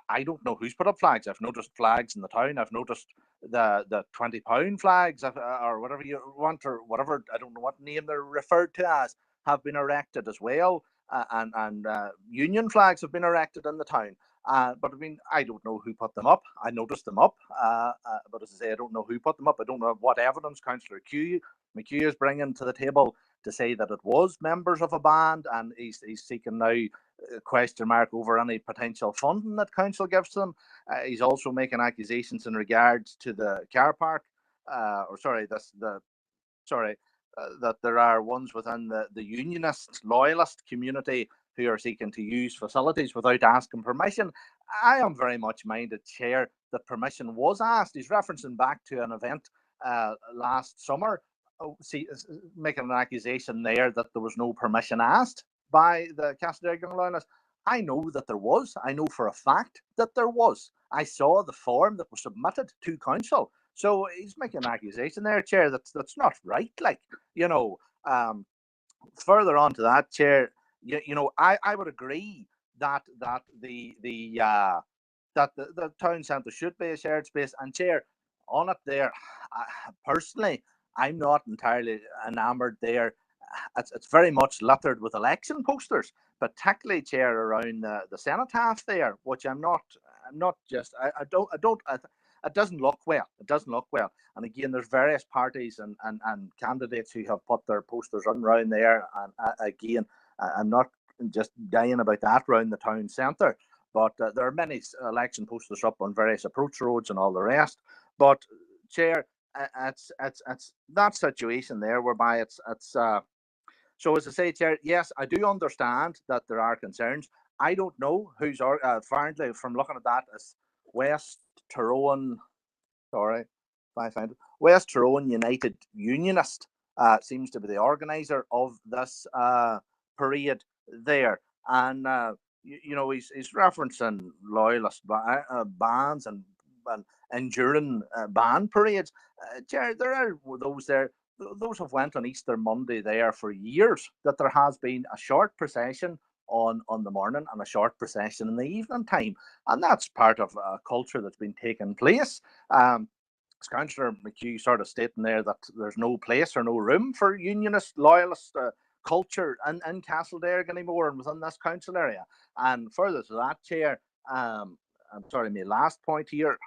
I don't know who's put up flags. I've noticed flags in the town. I've noticed the £20 flags or whatever you want, or whatever, I don't know what name they're referred to as, have been erected as well, and union flags have been erected in the town. But I mean, I don't know who put them up. I noticed them up, but as I say, I don't know who put them up. I don't know what evidence Councillor McHugh is bringing to the table to say that it was members of a band, and he's seeking now question mark over any potential funding that council gives to them. He's also making accusations in regards to the car park, that there are ones within the unionist loyalist community who are seeking to use facilities without asking permission. I am very much minded, Chair, that permission was asked. He's referencing back to an event last summer, making an accusation there that there was no permission asked by the Castledare Young Loyalists. I know that there was. I know for a fact that there was. I saw the form that was submitted to council. So he's making an accusation there, Chair, that's not right. Further on to that, Chair, I would agree that the town centre should be a shared space. And Chair, on it there, personally, I'm not entirely enamoured there. It's very much littered with election posters, particularly, Chair, around the cenotaph there, which I'm not just, I don't, it doesn't look well. It doesn't look well. And again, there's various parties and candidates who have put their posters around there. And again, I'm not just dying about that around the town centre. but there are many election posters up on various approach roads and all the rest. But Chair, it's that situation there whereby it's so as I say, Chair, yes, I do understand that there are concerns. I don't know who's apparently from looking at that as West Tyrone. Sorry, if I find it. West Tyrone United Unionist seems to be the organizer of this parade there, and you know he's referencing loyalist bands and enduring band parades. Chair, there are those there. Those have went on Easter Monday there for years. That there has been a short procession on the morning and a short procession in the evening time, and that's part of a culture that's been taking place. As Councillor McHugh sort of stating there that there's no place or no room for unionist, loyalist culture in Castleberg anymore and within this council area. And further to that, Chair, I'm sorry, my last point here.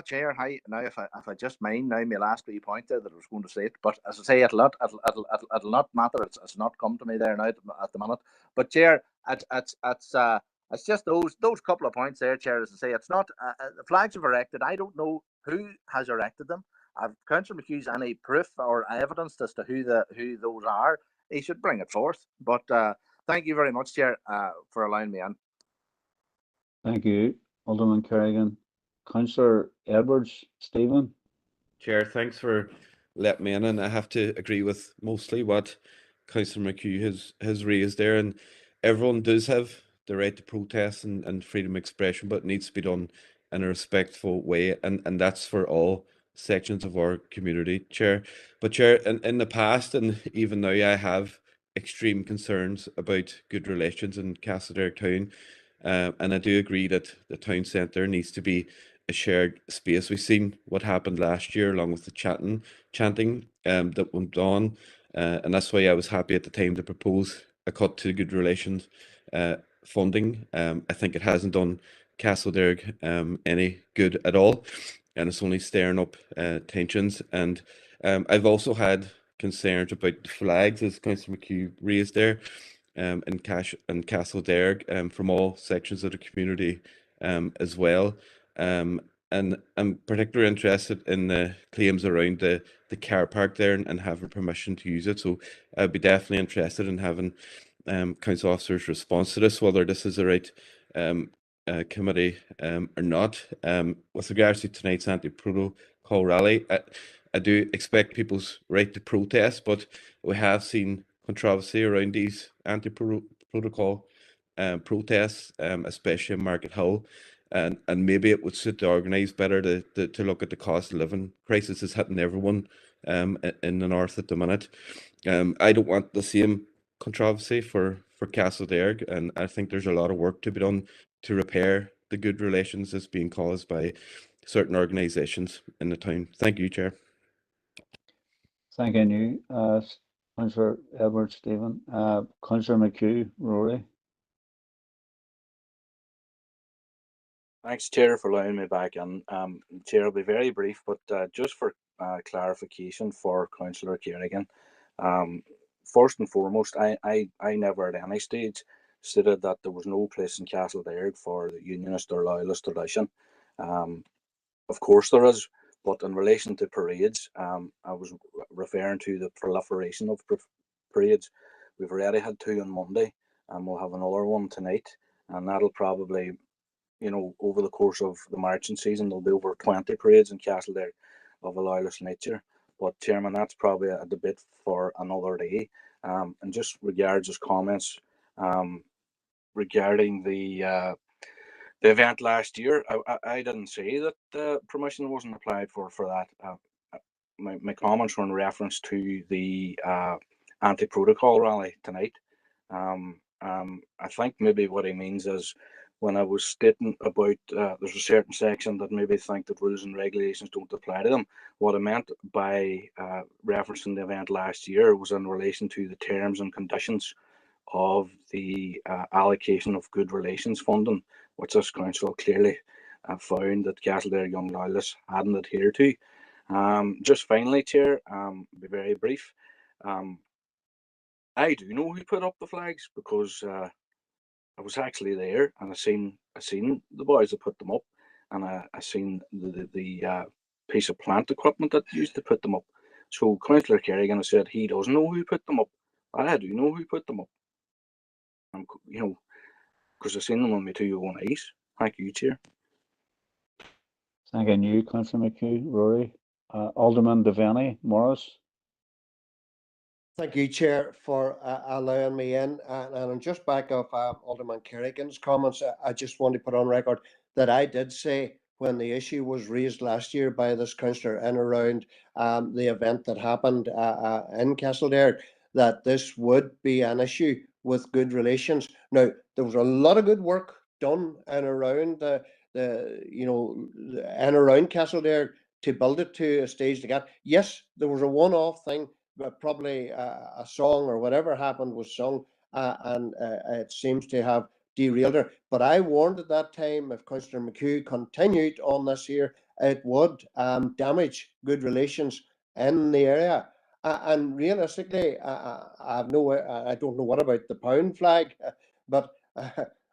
Chair, hi. Now, if I just mind now, my last wee point there that I was going to say it, but as I say, it'll not matter. It's not come to me there now at the minute. But Chair, it's just those couple of points there, Chair. As I say, it's not the flags have erected. I don't know who has erected them. If Councillor McHugh's any proof or evidence as to who those are, he should bring it forth. But thank you very much, Chair, for allowing me in. Thank you, Alderman Kerrigan. Councillor Edwards, Stephen. Chair, thanks for letting me in, and I have to agree with mostly what Councillor McHugh has raised there, and everyone does have the right to protest and freedom of expression, but it needs to be done in a respectful way, and that's for all sections of our community, Chair. But Chair, in the past and even now, I have extreme concerns about good relations in Castleberg Town, and I do agree that the town centre needs to be a shared space. We've seen what happened last year along with the chanting that went on, and that's why I was happy at the time to propose a cut to good relations funding. I think it hasn't done Castleberg any good at all, and it's only stirring up tensions. And I've also had concerns about the flags, as Councillor McHugh raised there, in Castleberg from all sections of the community as well. And I'm particularly interested in the claims around the car park there and having permission to use it. So I'd be definitely interested in having council officers' response to this, whether this is the right committee or not. With regards to tonight's anti-protocol rally, I do expect people's right to protest, but we have seen controversy around these anti-protocol protests, especially in Market Hill. And maybe it would suit to organise better to look at the cost of living crisis is hitting everyone in the north at the minute. I don't want the same controversy for Castleberg, and I think there's a lot of work to be done to repair the good relations that's being caused by certain organisations in the town. Thank you, Chair. Thank you, Councillor Edwards, Stephen. Councillor McHugh, Rory. Thanks, Chair, for allowing me back in. Chair, I'll be very brief, but just for clarification for Councillor Kerrigan, first and foremost, I never at any stage stated that there was no place in Castleberg for the unionist or loyalist tradition. Of course there is, but in relation to parades, I was referring to the proliferation of parades. We've already had 2 on Monday, and we'll have another one tonight, and that'll probably, you know, over the course of the marching season, there'll be over 20 parades in Castleberg of a loyalist nature. But Chairman, that's probably a debate for another day. And just regards his comments regarding the event last year, I didn't say that permission wasn't applied for that. My comments were in reference to the anti-protocol rally tonight. I think maybe what he means is, when I was stating about there's a certain section that maybe think that rules and regulations don't apply to them, what I meant by referencing the event last year was in relation to the terms and conditions of the allocation of good relations funding, which this council clearly found that Castleberg Young Loyalists hadn't adhered to. Just finally, Chair, be very brief. I do know who put up the flags, because I was actually there, and I seen the boys that put them up, and I seen the piece of plant equipment that used to put them up. So Councillor Kerrigan said he doesn't know who put them up. I do know who put them up. You know, because I've seen them on my 2 own eyes. Thank you, Chair. Thank you, Councillor McHugh. Rory. Alderman Devaney Morris. Thank you, Chair, for allowing me in. And I'm just back off Alderman Kerrigan's comments. I just want to put on record that I did say when the issue was raised last year by this councillor in around the event that happened in Castledare, that this would be an issue with good relations. Now, there was a lot of good work done in around in around Castledare to build it to a stage to get. Yes, there was a one-off thing, but probably a song or whatever happened was sung, and it seems to have derailed her. But I warned at that time, if Councillor McHugh continued on this here, it would damage good relations in the area. And realistically, I don't know what about the pound flag, but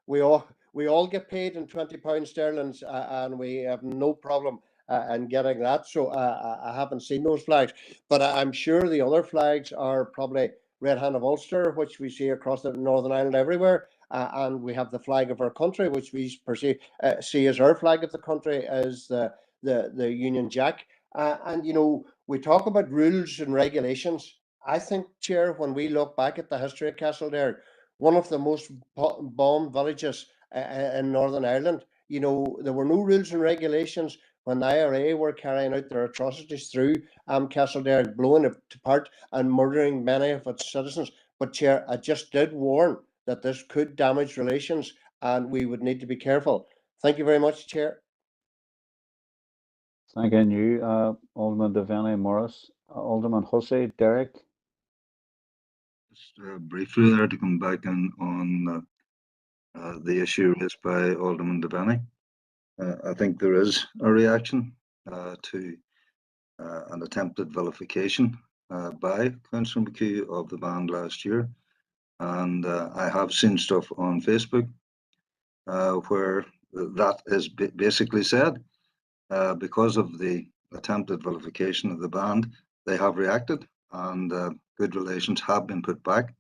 we all get paid in £20 and we have no problem and getting that. So I haven't seen those flags, but I'm sure the other flags are probably Red Hand of Ulster, which we see across the Northern Ireland everywhere. And we have the flag of our country, which we see as our flag of the country, as the Union Jack. And, you know, we talk about rules and regulations. I think, Chair, when we look back at the history of Castledare, one of the most bombed villages in Northern Ireland, you know, there were no rules and regulations when the IRA were carrying out their atrocities through Castledare, blowing it apart and murdering many of its citizens. But, Chair, I just did warn that this could damage relations and we would need to be careful. Thank you very much, Chair. Thank you, Alderman Devaney Morris. Alderman Hussey, Derek. Just briefly there to come back in on the issue raised by Alderman Devaney. I think there is a reaction to an attempted vilification by Councillor McHugh of the band last year. And I have seen stuff on Facebook where that is basically said, because of the attempted vilification of the band, they have reacted and good relations have been put back.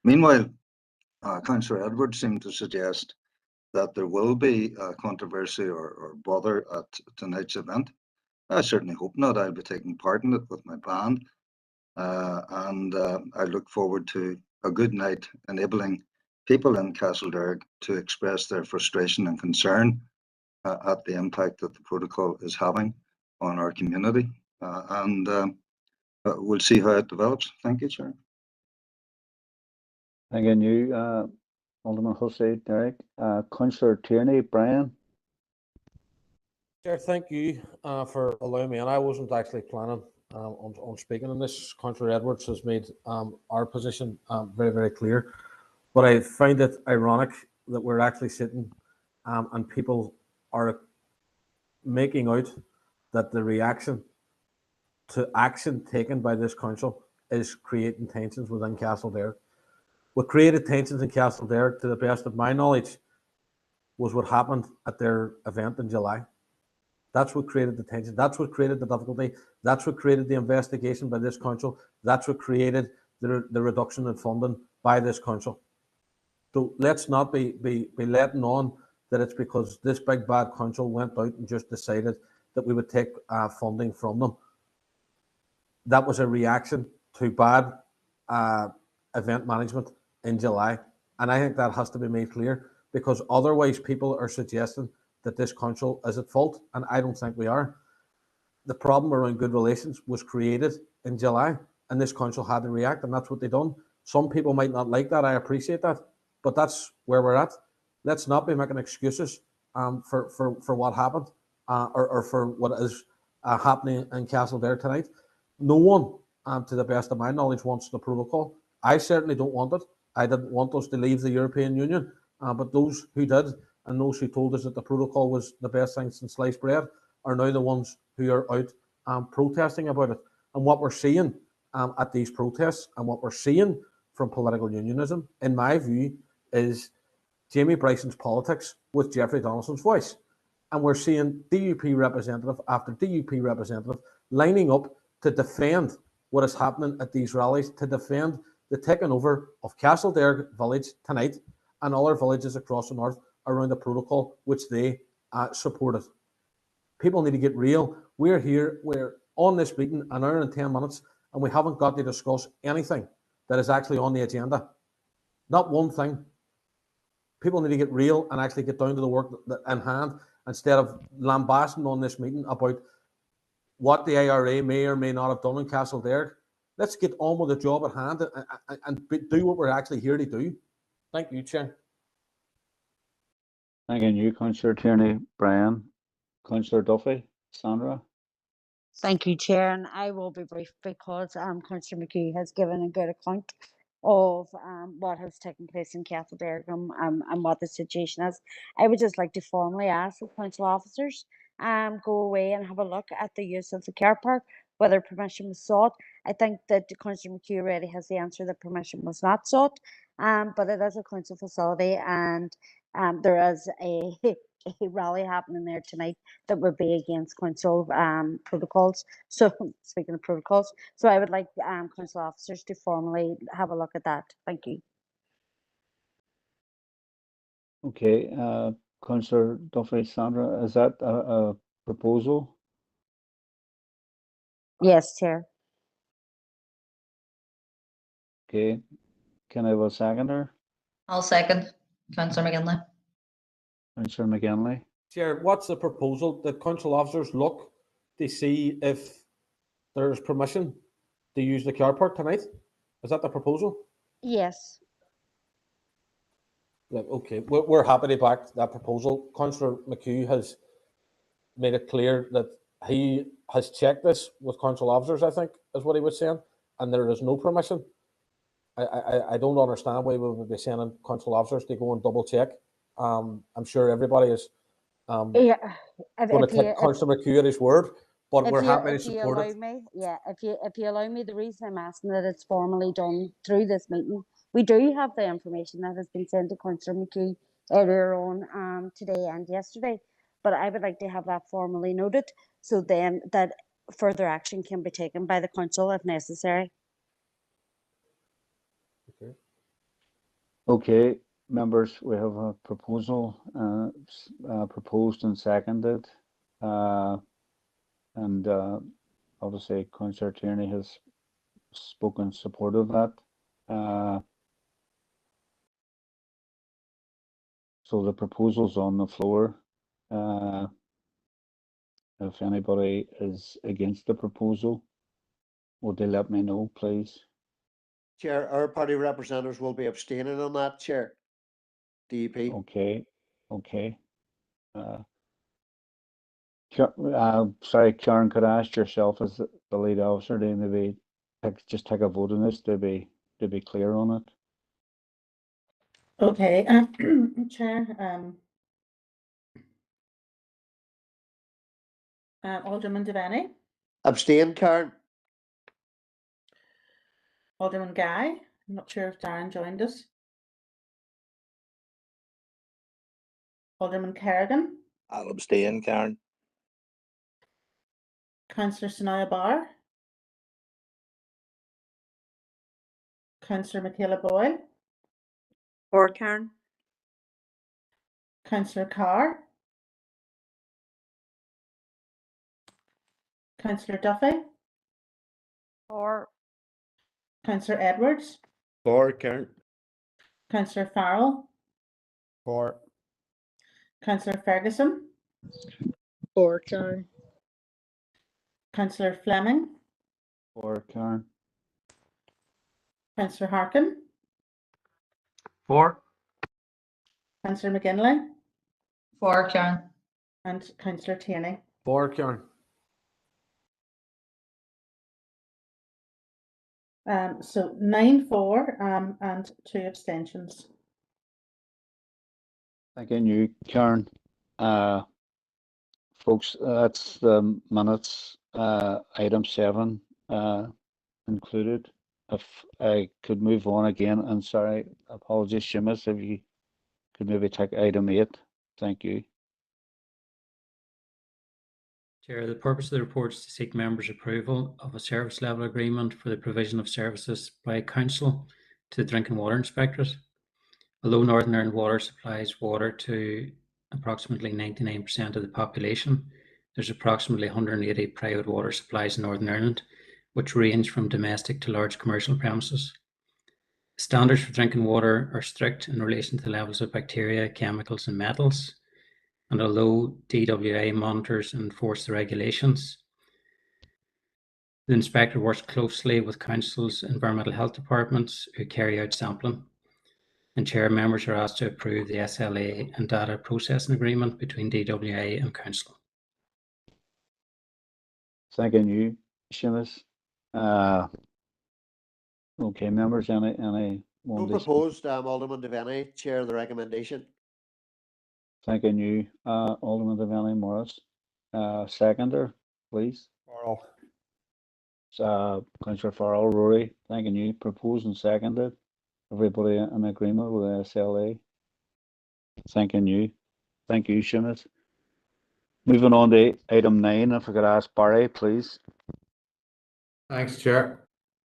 Meanwhile, Councillor Edwards seemed to suggest that there will be controversy or bother at tonight's event. I certainly hope not. I'll be taking part in it with my band, and I look forward to a good night enabling people in Castledare to express their frustration and concern at the impact that the protocol is having on our community, and we'll see how it develops. Thank you, Chair. Thank you, Alderman Hussey, Derek. Councillor Tierney, Brian. Chair, thank you for allowing me, and I wasn't actually planning on speaking on this. Councillor Edwards has made our position very, very clear, but I find it ironic that we're actually sitting and people are making out that the reaction to action taken by this council is creating tensions within Castledare. What created tensions in Castledare, to the best of my knowledge, was what happened at their event in July. That's what created the tension. That's what created the difficulty. That's what created the investigation by this council. That's what created the reduction in funding by this council. So let's not be letting on that it's because this big bad council went out and just decided that we would take funding from them. That was a reaction to bad event management in July. And I think that has to be made clear, because otherwise people are suggesting that this council is at fault, and I don't think we are. The problem around good relations was created in July, and this council had to react, and that's what they done. Some people might not like that, I appreciate that, but that's where we're at. Let's not be making excuses for what happened or for what is happening in Castledare tonight. No one, to the best of my knowledge, wants the protocol. I certainly don't want it. I didn't want us to leave the European Union, but those who did and those who told us that the protocol was the best thing since sliced bread are now the ones who are out protesting about it. And what we're seeing at these protests and what we're seeing from political unionism, in my view, is Jamie Bryson's politics with Jeffrey Donaldson's voice. And we're seeing DUP representative after DUP representative lining up to defend what is happening at these rallies, to defend the taking over of Castledearg village tonight and other villages across the north around the protocol which they supported. People need to get real. We're on this meeting an hour and 10 minutes, and we haven't got to discuss anything that is actually on the agenda. Not one thing. People need to get real and actually get down to the work in hand instead of lambasting on this meeting about what the IRA may or may not have done in Castledearg. Let's get on with the job at hand and do what we're actually here to do. Thank you, Chair. Thank you, Councillor Tierney. Brian. Councillor Duffy. Sandra. Thank you, Chair, and I will be brief because Councillor McKee has given a good account of what has taken place in Castledearg and what the situation is. I would just like to formally ask the council officers go away and have a look at the use of the car park, whether permission was sought. I think that Councillor McKee already has the answer that permission was not sought, but it is a council facility and there is a rally happening there tonight that would be against council protocols. So speaking of protocols, so I would like council officers to formally have a look at that. Thank you. Okay, Councillor Duffy. Sandra, is that a proposal? Yes, Chair. Okay, can I have a seconder? I'll second. Councillor McGinley. Councillor McGinley. Chair, what's the proposal? That council officers look to see if there's permission to use the car park tonight? Is that the proposal? Yes. Okay, we're happy to back that proposal. Councillor McHugh has made it clear that he has checked this with council officers, I think, is what he was saying, and there is no permission. I don't understand why we would be sending council officers to go and double check. I'm sure everybody is going to take Councillor McHugh at his word, but we're happy to support it. If you allow me, the reason I'm asking that it's formally done through this meeting, we do have the information that has been sent to Councillor McHugh earlier on today and yesterday, but I would like to have that formally noted so then that further action can be taken by the council if necessary. Okay, members, we have a proposal proposed and seconded, and obviously Councillor Tierney has spoken support of that. So the proposal's on the floor. If anybody is against the proposal, would they let me know, please? Chair, our party representatives will be abstaining on that, Chair. DUP. Okay, okay. Sorry, Karen, could I ask yourself as the lead officer to maybe just take a vote on this to be clear on it? Okay, Chair, Alderman Devaney, Abstain, Karen. Alderman Guy. I'm not sure if Darren joined us. Alderman Kerrigan. I'll abstain, Karen. Councillor Sonia Barr. Councillor Michaela Boyle. For Karen. Councillor Carr. Councillor Duffy. For. Councillor Edwards. For Karen. Councillor Farrell. For. Councillor Ferguson. For Karen. Councillor Fleming. For Karen. Councillor Harkin. For. Councillor McGinley. For Karen. And Councillor Tierney. For Karen. So 9 for and 2 abstentions. Thank you, Karen. Folks, that's the minutes, item 7 included. If I could move on again, and sorry, apologies, Seamus, if you could maybe take item 8. Thank you. Chair, the purpose of the report is to seek members' approval of a service level agreement for the provision of services by council to the Drinking Water Inspectorate. Although Northern Ireland Water supplies water to approximately 99% of the population, there's approximately 180 private water supplies in Northern Ireland, which range from domestic to large commercial premises. Standards for drinking water are strict in relation to levels of bacteria, chemicals, and metals. And although DWA monitors and enforces the regulations, the inspector works closely with councils' environmental health departments who carry out sampling. And chair, members are asked to approve the SLA and data processing agreement between DWA and council. Thank you, Seamus. Okay, members, any No one? proposed, Alderman Devaney, chair the recommendation. Thank you, Alderman Devaney Morris. Seconder, please. Farrell. Councillor Farrell, Rory, thank you. Proposed and seconded. Everybody in agreement with the SLA? Thank you. Thank you, Seamus. Moving on to item 9, if I could ask Barry, please. Thanks, Chair.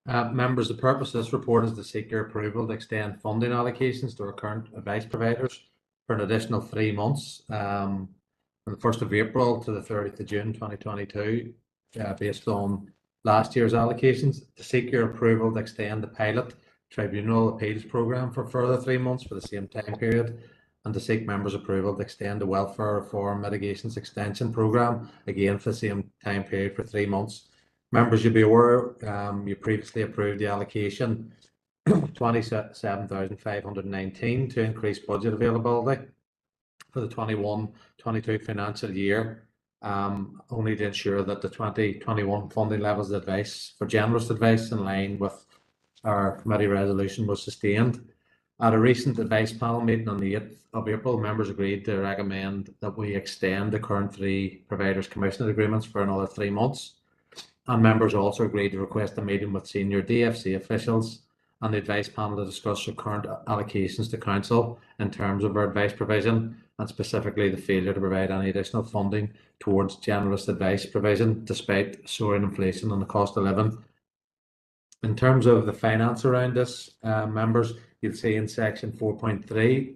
Members, the purpose of this report is to seek your approval to extend funding allocations to our current advice providers for an additional 3 months, from the 1st of April to the 30th of June 2022, based on last year's allocations. To seek your approval to extend the pilot tribunal appeals programme for further 3 months for the same time period, and to seek members' approval to extend the welfare reform mitigations extension programme again for the same time period for 3 months. Members, you'll be aware you previously approved the allocation 27,519 to increase budget availability for the 21-22 financial year, only to ensure that the 2021 funding levels of advice for generous advice in line with our committee resolution was sustained. At a recent advice panel meeting on the 8th of April, members agreed to recommend that we extend the current 3 providers commissioner agreements for another 3 months. And members also agreed to request a meeting with senior DFC officials and the advice panel to discuss the current allocations to council in terms of our advice provision, and specifically the failure to provide any additional funding towards generalist advice provision despite soaring inflation and the cost of living. In terms of the finance around this, members, you'll see in section 4.3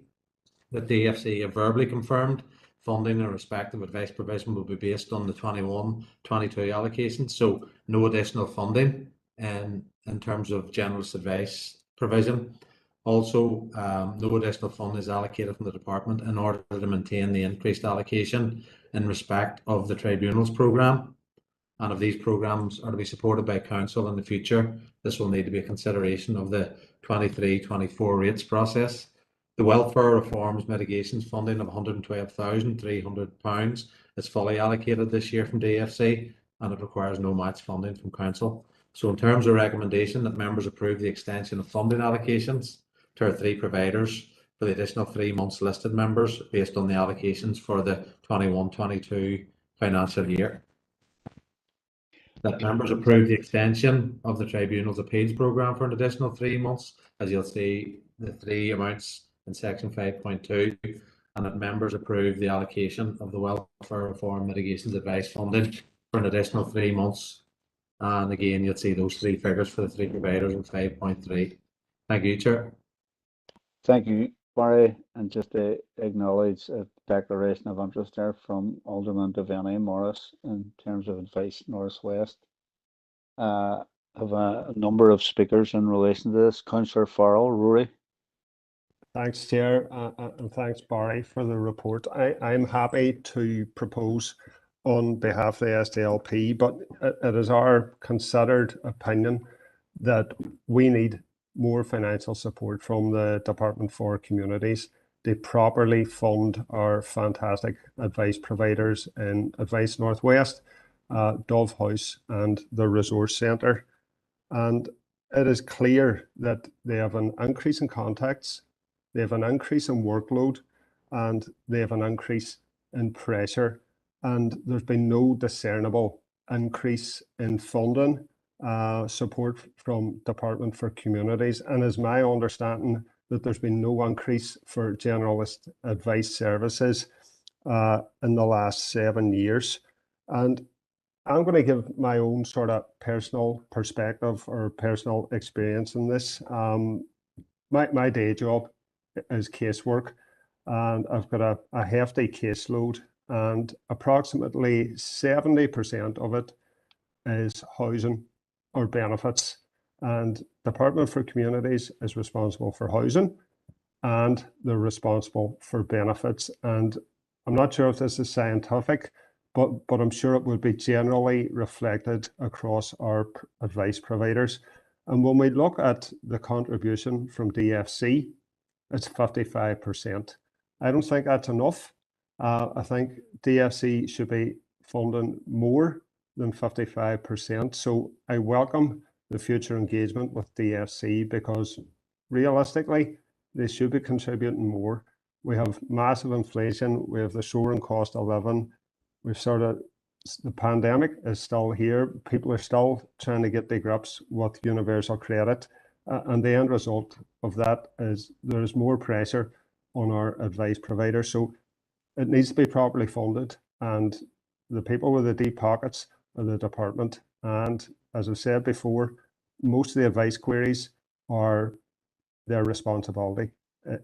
that DFC have verbally confirmed funding in respect of advice provision will be based on the 21-22 allocations, so no additional funding in terms of generalist advice provision. Also, no additional funding is allocated from the department in order to maintain the increased allocation in respect of the tribunals programme. And if these programmes are to be supported by council in the future, this will need to be a consideration of the 23-24 rates process. The welfare reforms mitigations funding of £112,300 is fully allocated this year from DFC, and it requires no match funding from council. So in terms of recommendation that members approve the extension of funding allocations to our 3 providers for the additional 3 months listed, members, based on the allocations for the 21-22 financial year. That members approve the extension of the tribunal's appeals programme for an additional 3 months, as you'll see the 3 amounts in section 5.2, and that members approve the allocation of the welfare reform mitigations advice funding for an additional 3 months. And again, you'll see those 3 figures for the 3 providers in 5.3. Thank you, Chair. Thank you, Barry. And just to acknowledge a declaration of interest there from Alderman Devaney Morris in terms of advice Northwest. Have a number of speakers in relation to this. Councillor Farrell, Rory. Thanks, Chair, and thanks, Barry, for the report. I'm happy to propose on behalf of the SDLP, but it is our considered opinion that we need more financial support from the Department for Communities to properly fund our fantastic advice providers in Advice Northwest, Dove House and the Resource Centre. And it is clear that they have an increase in contacts, they have an increase in workload, and they have an increase in pressure. And there's been no discernible increase in funding support from Department for Communities. And as my understanding, that there's been no increase for generalist advice services in the last 7 years. And I'm going to give my own sort of personal perspective or personal experience in this. My day job is casework, and I've got a hefty caseload, and approximately 70% of it is housing or benefits. And Department for Communities is responsible for housing, and they're responsible for benefits. And I'm not sure if this is scientific, but I'm sure it would be generally reflected across our advice providers. And when we look at the contribution from DFC, it's 55%. I don't think that's enough. I think DFC should be funding more than 55%. So I welcome the future engagement with DFC, because realistically, they should be contributing more. We have massive inflation. We have the soaring cost of living. The pandemic is still here. People are still trying to get to grips with universal credit. And the end result of that is there's more pressure on our advice providers. So it needs to be properly funded. And the people with the deep pockets are the department. And as I've said before, most of the advice queries are their responsibility.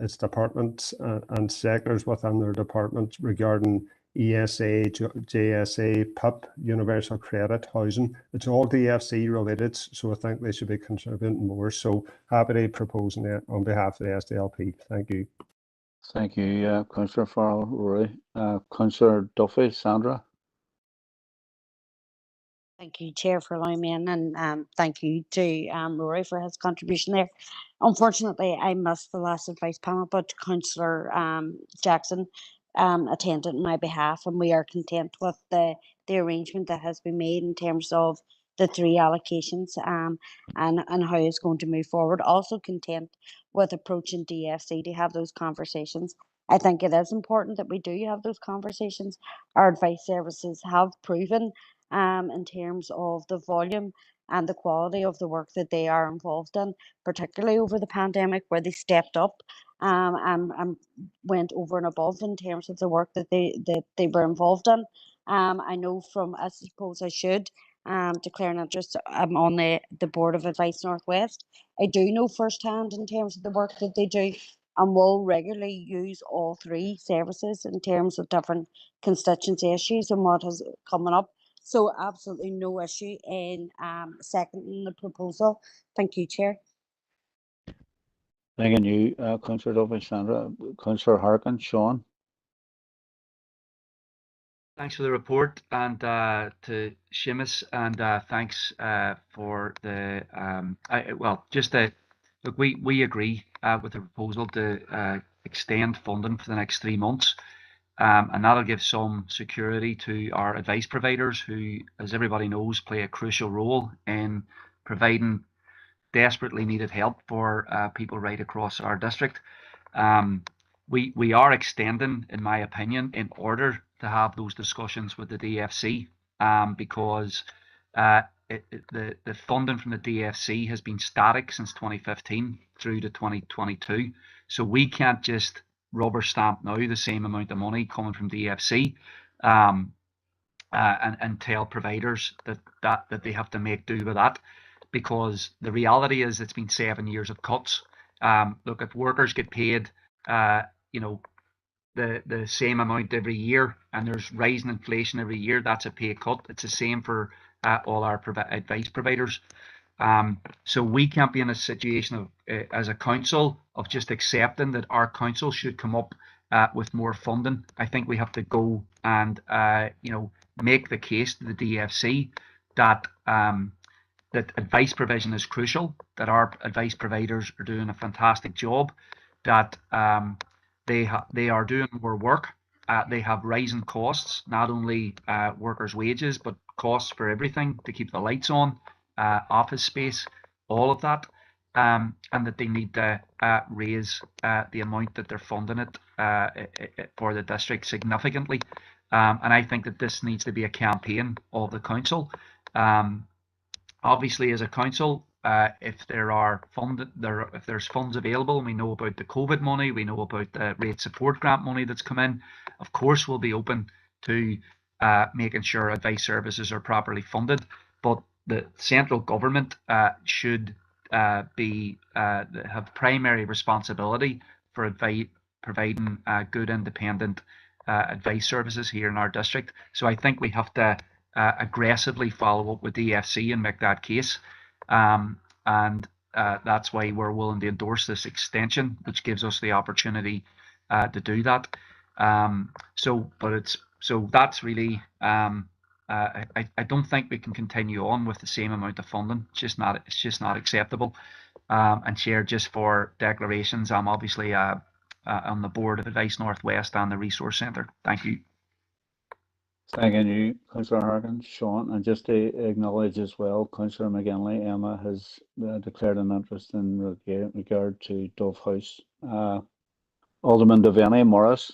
It's departments and sectors within their department regarding ESA, JSA, PIP, universal credit, housing. It's all DFC related, so I think they should be contributing more. So happy to propose that on behalf of the SDLP. Thank you. Thank you, Councillor Farrell, Rory. Councillor Duffy, Sandra. Thank you, Chair, for allowing me in, and thank you to Rory for his contribution there. Unfortunately, I missed the last advice panel, but Councillor Jackson attended on my behalf, and we are content with the arrangement that has been made in terms of the 3 allocations and how it's going to move forward. Also content with approaching DFC to have those conversations. I think it is important that we do have those conversations. Our advice services have proven in terms of the volume and the quality of the work that they are involved in, particularly over the pandemic, where they stepped up and went over and above in terms of the work that they were involved in. I know from, I suppose I should declare an interest. I'm on the Board of Advice Northwest. I do know firsthand in terms of the work that they do, and will regularly use all 3 services in terms of different constituency issues and what has coming up. So absolutely no issue in seconding the proposal. Thank you, Chair. Thank you, Councillor Duffy, Sandra. Councillor Harkin, Sean. Thanks for the report, and to Seamus, and thanks for the look. We agree with the proposal to extend funding for the next 3 months. And that'll give some security to our advice providers who, as everybody knows, play a crucial role in providing desperately needed help for people right across our district. We are extending, in my opinion, in order to have those discussions with the DFC, because the funding from the DFC has been static since 2015 through to 2022. So we can't just rubber stamp now the same amount of money coming from DFC and tell providers that they have to make do with that, because the reality is it's been 7 years of cuts. Look, if workers get paid the same amount every year and there's rising inflation every year, that's a pay cut. It's the same for all our advice providers. So we can't be in a situation of, as a council, of just accepting that our council should come up with more funding. I think we have to go and make the case to the DFC that that advice provision is crucial, that our advice providers are doing a fantastic job, that they are doing more work. They have rising costs, not only workers' wages, but costs for everything to keep the lights on, office space, all of that, and that they need to raise the amount that they're funding it for the district significantly. And I think that this needs to be a campaign of the council. Obviously, as a council, if there's funds available. We know about the COVID money. We know about the rate support grant money that's come in. Of course, we'll be open to making sure advice services are properly funded. But the central government should have primary responsibility for providing good independent advice services here in our district. So I think we have to aggressively follow up with the EFC and make that case. That's why we're willing to endorse this extension, which gives us the opportunity to do that. That's really. I don't think we can continue on with the same amount of funding. It's just not acceptable. And Chair, just for declarations, I'm obviously on the board of Advice Northwest and the Resource Centre. Thank you. Thank you, Councillor Harkin, Sean, and just to acknowledge as well, Councillor McGinley, Emma has declared an interest in regard to Dove House. Alderman Devaney, Morris.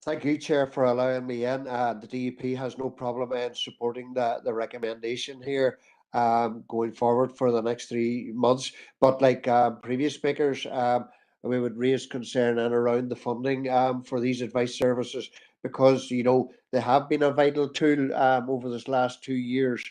Thank you, Chair, for allowing me in. The DUP has no problem in supporting the recommendation here going forward for the next 3 months. But like previous speakers, we would raise concern and around the funding for these advice services, because they have been a vital tool over this last 2 years,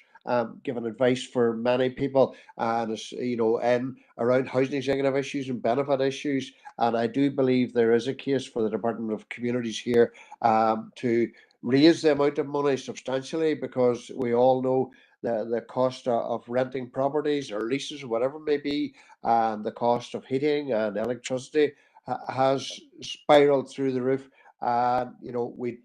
giving advice for many people, and in around housing executive issues and benefit issues. And I do believe there is a case for the Department of Communities here to raise the amount of money substantially, because we all know the cost of renting properties or leases or whatever it may be, and the cost of heating and electricity has spiraled through the roof. We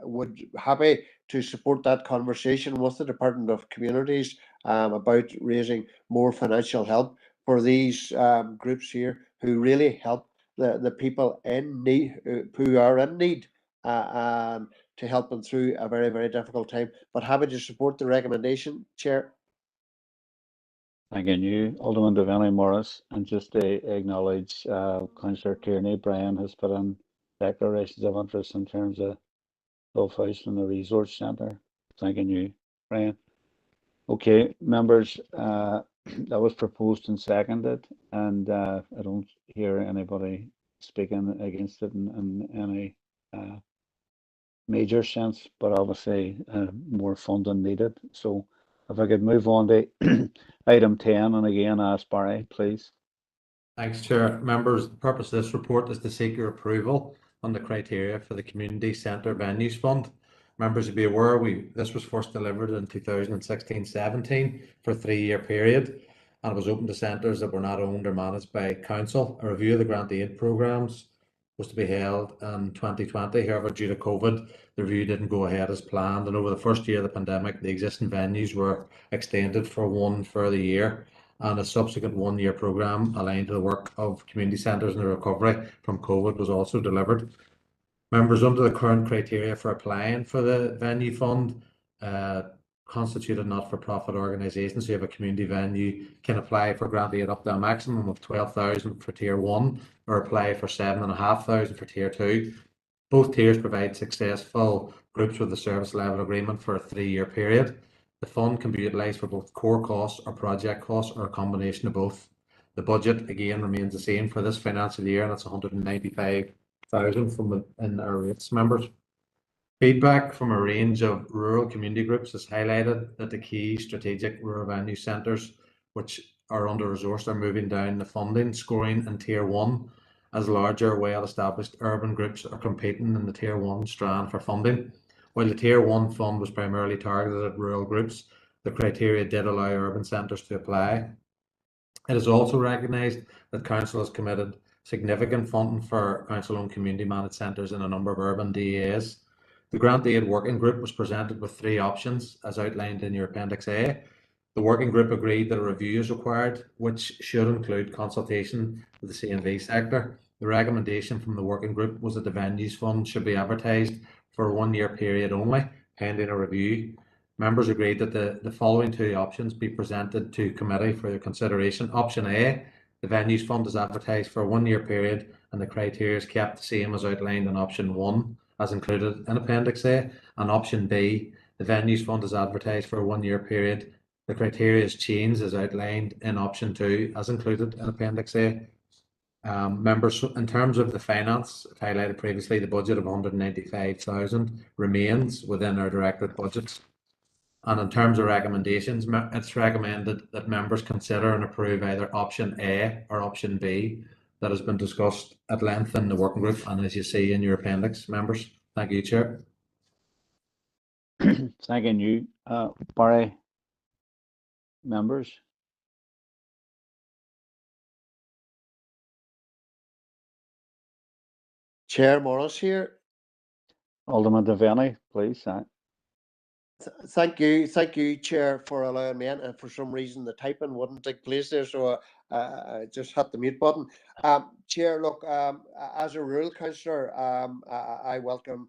would happy to support that conversation with the Department of Communities about raising more financial help for these groups here who really help the people in need, who are in need, and to help them through a very, very difficult time. But happy to support the recommendation, Chair. Thank you, Alderman Devaney, Morris, and just to acknowledge Councillor Tierney, Brian has put in declarations of interest in terms of Dove House and the Resource Centre. Thanking you, Brian. Okay, members, that was proposed and seconded, and I don't hear anybody speaking against it in any major sense, but obviously more funding needed. So if I could move on to item 10, and again ask Barry, please. Thanks, Chair. Members, the purpose of this report is to seek your approval on the criteria for the Community Centre Venues Fund. Members will be aware this was first delivered in 2016-17 for a 3-year period, and it was open to centres that were not owned or managed by council. A review of the grant aid programmes was to be held in 2020. However, due to COVID, the review didn't go ahead as planned, and over the first year of the pandemic, the existing venues were extended for 1 further year, and a subsequent 1-year programme aligned to the work of community centres and the recovery from COVID was also delivered. Members, under the current criteria for applying for the venue fund, constituted not-for-profit organisations who have a community venue can apply for grant aid up to a maximum of 12,000 for Tier 1 or apply for 7,500 for Tier 2. Both tiers provide successful groups with a service level agreement for a 3-year period. The fund can be utilised for both core costs or project costs, or a combination of both. The budget again remains the same for this financial year, and it's 195,000 from within our rates. Members, feedback from a range of rural community groups has highlighted that the key strategic rural venue centres, which are under-resourced, are moving down the funding scoring in Tier 1, as larger, well-established urban groups are competing in the Tier 1 strand for funding. While the Tier 1 fund was primarily targeted at rural groups, the criteria did allow urban centres to apply. It is also recognised that Council has committed significant funding for council-owned community managed centres in a number of urban DAs. The grant aid working group was presented with 3 options as outlined in your Appendix A. The working group agreed that a review is required, which should include consultation with the C&V sector. The recommendation from the working group was that the venues fund should be advertised for a 1-year period only, pending a review. Members agreed that the following 2 options be presented to committee for their consideration. Option A, the venues fund is advertised for a 1-year period and the criteria is kept the same as outlined in option 1 as included in Appendix A. And option B, The Venues Fund is advertised for a 1-year period. The criteria is changed as outlined in option 2 as included in Appendix A. Members, in terms of the finance highlighted previously, the budget of 195,000 remains within our directorate budgets. And in terms of recommendations, it's recommended that members consider and approve either option A or option B that has been discussed at length in the working group and as you see in your appendix, members. Thank you, Chair. Thank you, Barry. Members. Chair Morris here. Alderman Devaney, please. Thank you, Chair, for allowing me in. And for some reason, the typing wouldn't take place there, so I just hit the mute button. Chair, look, as a rural councillor, I welcome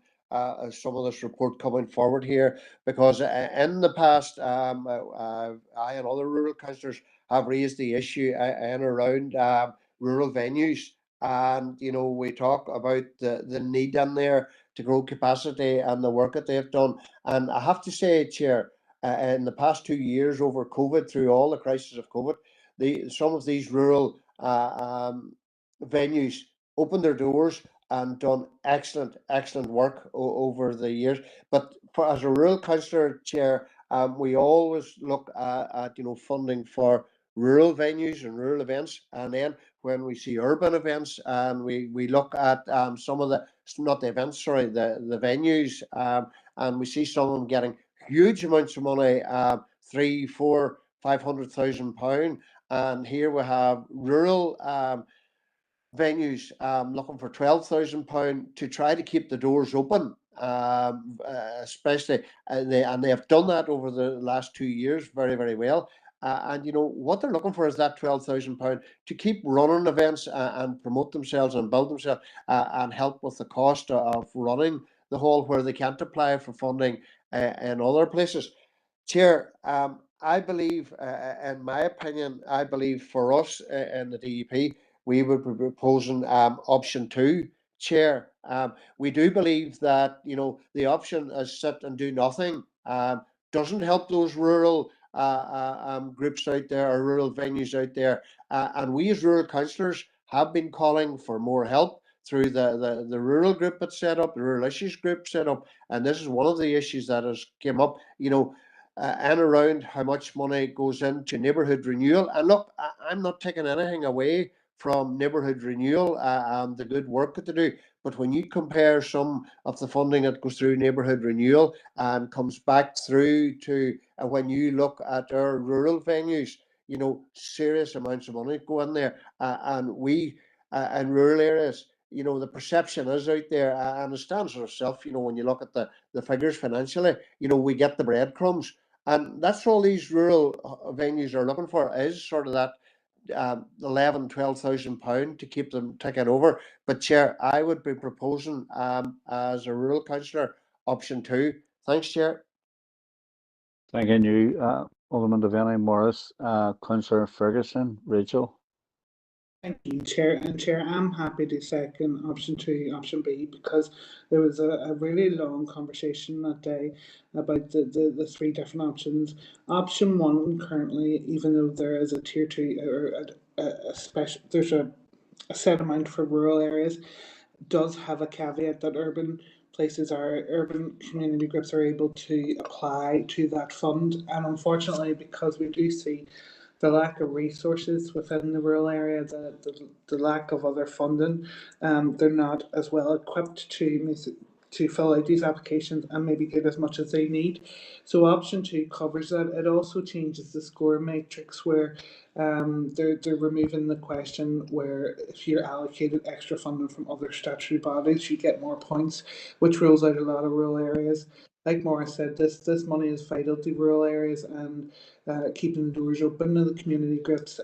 some of this report coming forward here, because in the past, I and other rural councillors have raised the issue in around rural venues, and we talk about the need in there to grow capacity and the work that they've done. And I have to say, Chair, in the past 2 years over COVID, through all the crisis of COVID, some of these rural venues opened their doors and done excellent work over the years. But as a rural councillor, Chair, we always look at funding for rural venues and rural events, and then when we see urban events, and we look at some of the, not the events, sorry, the venues, and we see some of them getting huge amounts of money, 300,000, 400,000, 500,000 pound, and here we have rural venues looking for 12,000 pound to try to keep the doors open, especially, and they have done that over the last 2 years very well. And what they're looking for is that 12,000 pound to keep running events and promote themselves and build themselves and help with the cost of running the hall where they can't apply for funding in other places. Chair, I believe, in my opinion, I believe for us in the DEP, we would be proposing option 2, Chair. We do believe that the option as sit and do nothing doesn't help those rural groups out there, or rural venues out there, and we as rural councillors have been calling for more help through the rural group that's set up, the rural issues group set up, and this is one of the issues that has came up, and around how much money goes into neighbourhood renewal. And look, I'm not taking anything away from neighbourhood renewal and the good work that they do, but when you compare some of the funding that goes through neighbourhood renewal and comes back through to when you look at our rural venues, serious amounts of money go in there, and we in rural areas, the perception is out there, and it stands for itself. When you look at the figures financially, we get the breadcrumbs, and that's all these rural venues are looking for, is sort of that 11,000, 12,000 pound to keep them ticking over. But Chair, I would be proposing as a rural councillor option 2. Thanks, Chair. Thank you, Alderman Devaney. Morris. Councillor Ferguson. Rachel. Thank you, Chair. And Chair, I'm happy to second option 2, option B, because there was a really long conversation that day about the 3 different options. Option 1 currently, even though there is a tier 2 or a special, there's a set amount for rural areas, does have a caveat that urban community groups are able to apply to that fund. And unfortunately, because we do see the lack of resources within the rural area, the lack of other funding, they're not as well equipped to fill out these applications and maybe get as much as they need. So option 2 covers that. It also changes the score matrix, where they're removing the question where if you're allocated extra funding from other statutory bodies, you get more points, which rules out a lot of rural areas. Like Morris said, this money is vital to rural areas, and keeping the doors open to the community groups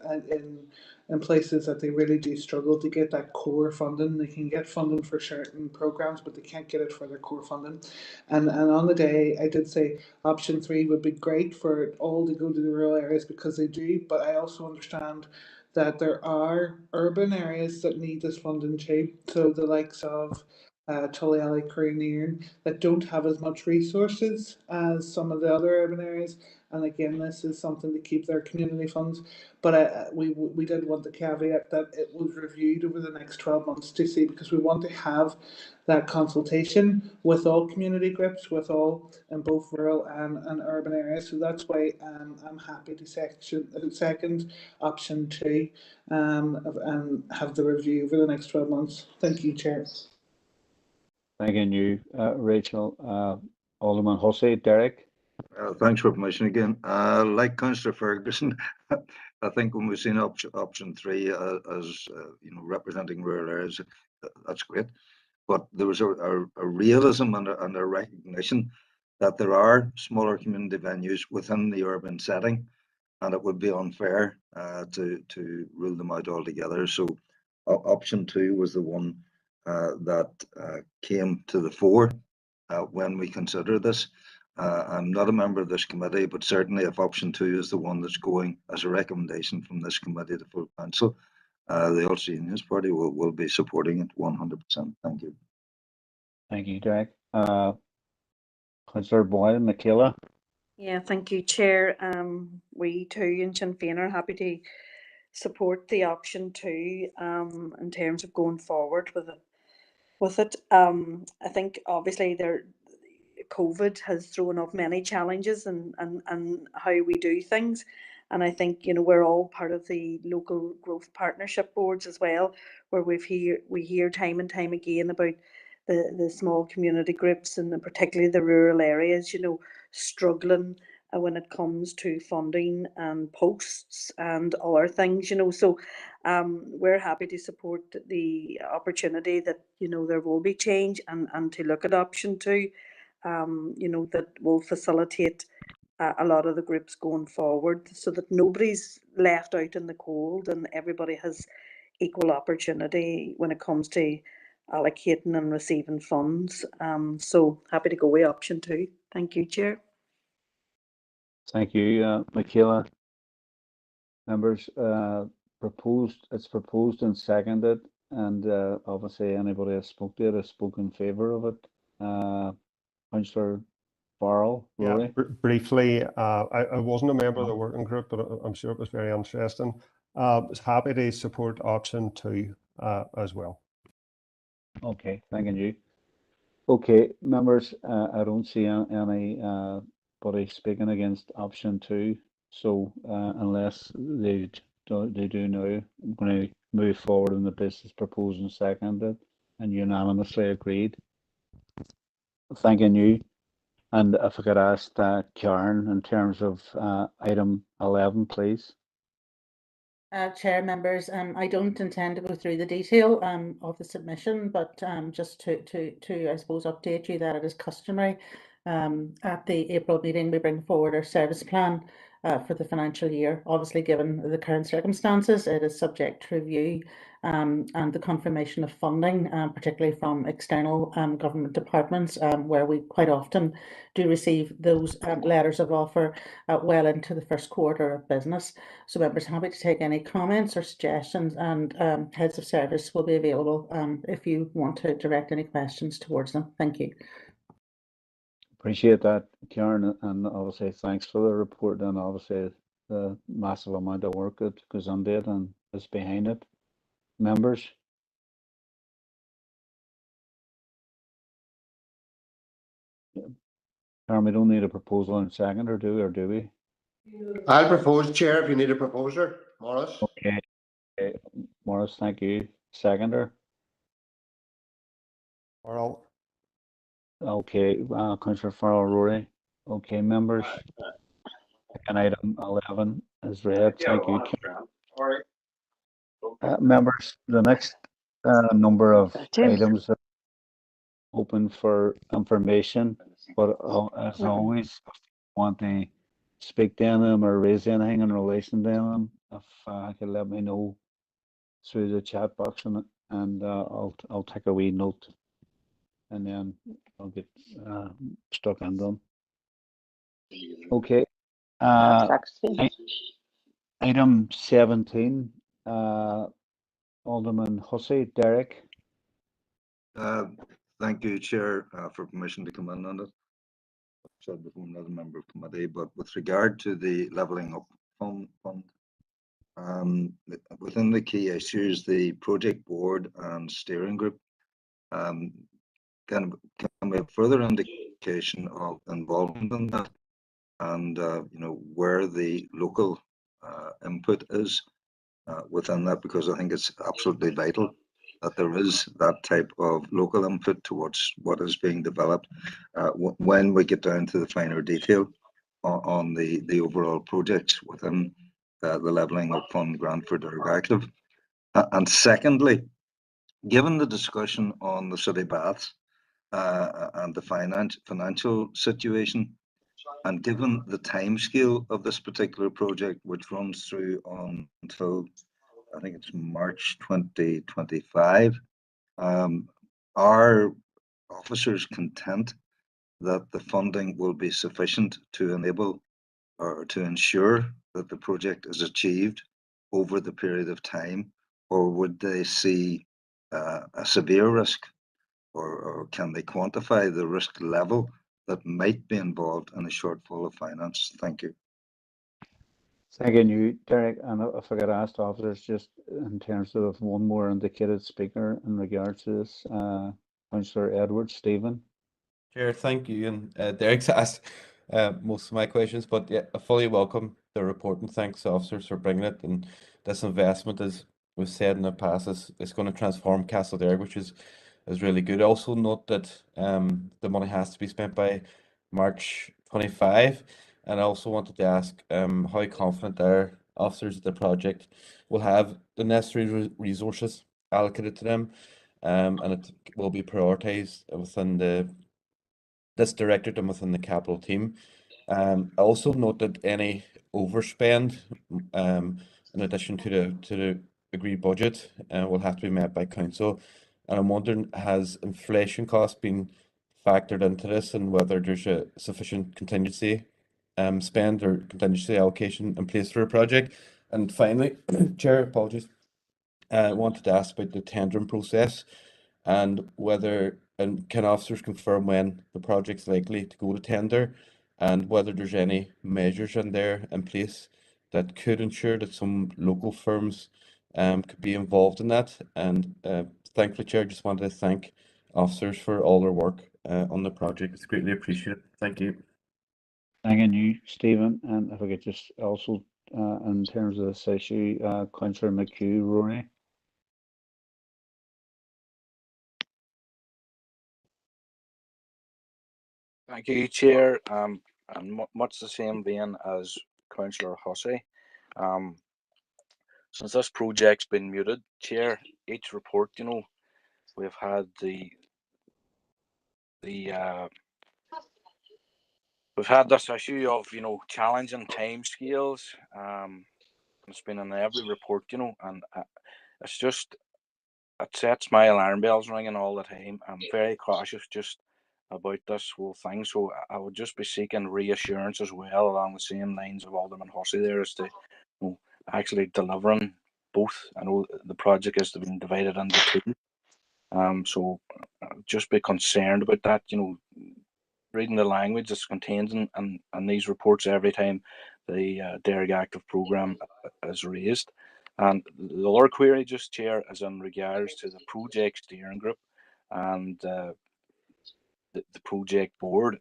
in places that they really do struggle to get that core funding. They can get funding for certain programs, but they can't get it for their core funding. And on the day, I did say option 3 would be great for it all to go to the rural areas, because they do, but I also understand that there are urban areas that need this funding too. So the likes of Tully Creanean, that don't have as much resources as some of the other urban areas. And again, this is something to keep their community funds. But we did want the caveat that it was reviewed over the next 12 months to see, because we want to have that consultation with all community groups, with all in both rural and urban areas. So that's why I'm happy to second option 2 and have the review over the next 12 months. Thank you, Chair. Thanking you, Rachel. Alderman Hussey, Derek. Thanks for permission again. Like Councillor Ferguson, I think when we've seen option 3 as representing rural areas, that's great. But there was a realism and a recognition that there are smaller community venues within the urban setting, and it would be unfair to rule them out altogether. So option 2 was the one that came to the fore when we consider this. I'm not a member of this committee, but certainly if option 2 is the one that's going as a recommendation from this committee to full council, the Ulster Unionist Party will be supporting it 100%. Thank you. Thank you, Derek. Councillor Boyle, Michaela. Yeah, thank you, Chair. We too in Sinn Féin are happy to support the option 2 in terms of going forward with it. I think obviously COVID has thrown up many challenges and how we do things. And I think, we're all part of the local growth partnership boards as well, where we hear time and time again about the small community groups and particularly the rural areas, struggling when it comes to funding and posts and other things, So we're happy to support the opportunity that, there will be change and to look at option 2. That will facilitate a lot of the groups going forward, so that nobody's left out in the cold and everybody has equal opportunity when it comes to allocating and receiving funds. So happy to go with option 2. Thank you, Chair. Thank you, Michaela. Members, it's proposed and seconded, and obviously anybody that spoke to it has spoken in favour of it. Councillor Farrell, Rory. Yeah, briefly, I wasn't a member of the working group, but I'm sure it was very interesting. I was happy to support option 2 as well. Okay, thanking you. Okay, members, I don't see anybody speaking against option 2. So unless they do now, I'm going to move forward on the basis proposed and seconded and unanimously agreed. Thanking you. And if I could ask Karen in terms of item 11, please. Chair, members, I don't intend to go through the detail of the submission, but just to I suppose update you that it is customary at the April meeting we bring forward our service plan for the financial year. Obviously, given the current circumstances, it is subject to review and the confirmation of funding, particularly from external government departments, where we quite often do receive those letters of offer well into the first quarter of business. So members, happy to take any comments or suggestions, and heads of service will be available if you want to direct any questions towards them. Thank you. Appreciate that, Karen, and obviously thanks for the report and obviously the massive amount of work that goes into it and is behind it. Members? Karen, we don't need a proposal in second, or do we? I'll propose, Chair, if you need a proposer. Morris. Okay. Morris, thank you. Seconder? Farrell. Okay, Councillor Farrell, Rory. Okay, members. And item 11 is read. Thank you. Members, the next number of items are open for information, but as always, if you want to speak to them or raise anything in relation to them, if you could let me know through the chat box, and I'll take a wee note, and then I'll get stuck on them. Okay. Item 17, Alderman Hussey, Derek. Thank you, Chair, for permission to come in on it. Said before, I'm not a member of committee, but with regard to the levelling up fund, within the key issues, the project board and steering group, can we have further indication of involvement in that, and where the local input is within that, because I think it's absolutely vital that there is that type of local input towards what is being developed when we get down to the finer detail on the overall projects within the levelling up fund grant for Dergactive. And secondly, given the discussion on the city baths and the financial situation, and given the timescale of this particular project, which runs through until I think it's March 2025, are officers content that the funding will be sufficient to enable or to ensure that the project is achieved over the period of time, or would they see a severe risk, or can they quantify the risk level that might be involved in a shortfall of finance? Thank you. Thanking you, Derek. And if I could ask officers, just in terms of one more indicated speaker in regards to this, Councillor Edward Stephen. Chair, thank you. And Derek's asked most of my questions, but yeah, I fully welcome the report and thanks to officers for bringing it. And this investment, as was said in the past, is going to transform Castleberg, which is really good. Also note that the money has to be spent by March 25. And I also wanted to ask how confident our officers at the project will have the necessary resources allocated to them, and it will be prioritised within this directorate and within the capital team. I also note that any overspend, in addition to the agreed budget, will have to be met by council. And I'm wondering, has inflation costs been factored into this, and whether there's a sufficient contingency spend or contingency allocation in place for a project? And finally, Chair, apologies, I wanted to ask about the tendering process and whether, and can officers confirm when the project's likely to go to tender, and whether there's any measures in there in place that could ensure that some local firms could be involved in that. And thankfully, Chair, just wanted to thank officers for all their work on the project. It's greatly appreciated. Thank you. Thanking you, Stephen. And if I could just also, in terms of this issue, Councillor McHugh, Rory. Thank you, Chair. And much the same vein as Councillor Hussey. Since this project's been muted, Chair, each report, we've had we've had this issue of challenging timescales. It's been in every report, and it's just, it sets my alarm bells ringing all the time. I'm very cautious just about this whole thing, so I would just be seeking reassurance as well along the same lines of Alderman Hussey there as to actually delivering both. I know the project is being divided into two, so just be concerned about that. Reading the language that's contained in these reports every time the Dergactive programme is raised. And the other query, just Chair, is in regards to the project steering group and the project board.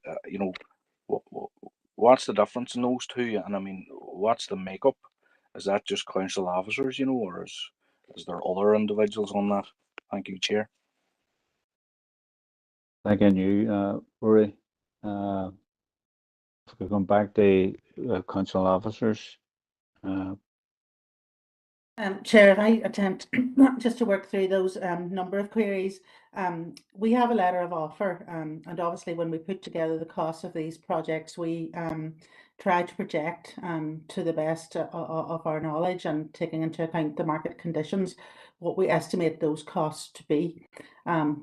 What's the difference in those two? And I mean, what's the makeup? Is that just council officers, or is there other individuals on that? Thank you, Chair. Thanking you, Rory. If we come back to council officers. Chair, if I attempt just to work through those number of queries, we have a letter of offer, and obviously when we put together the costs of these projects, we try to project to the best of our knowledge and taking into account the market conditions, what we estimate those costs to be.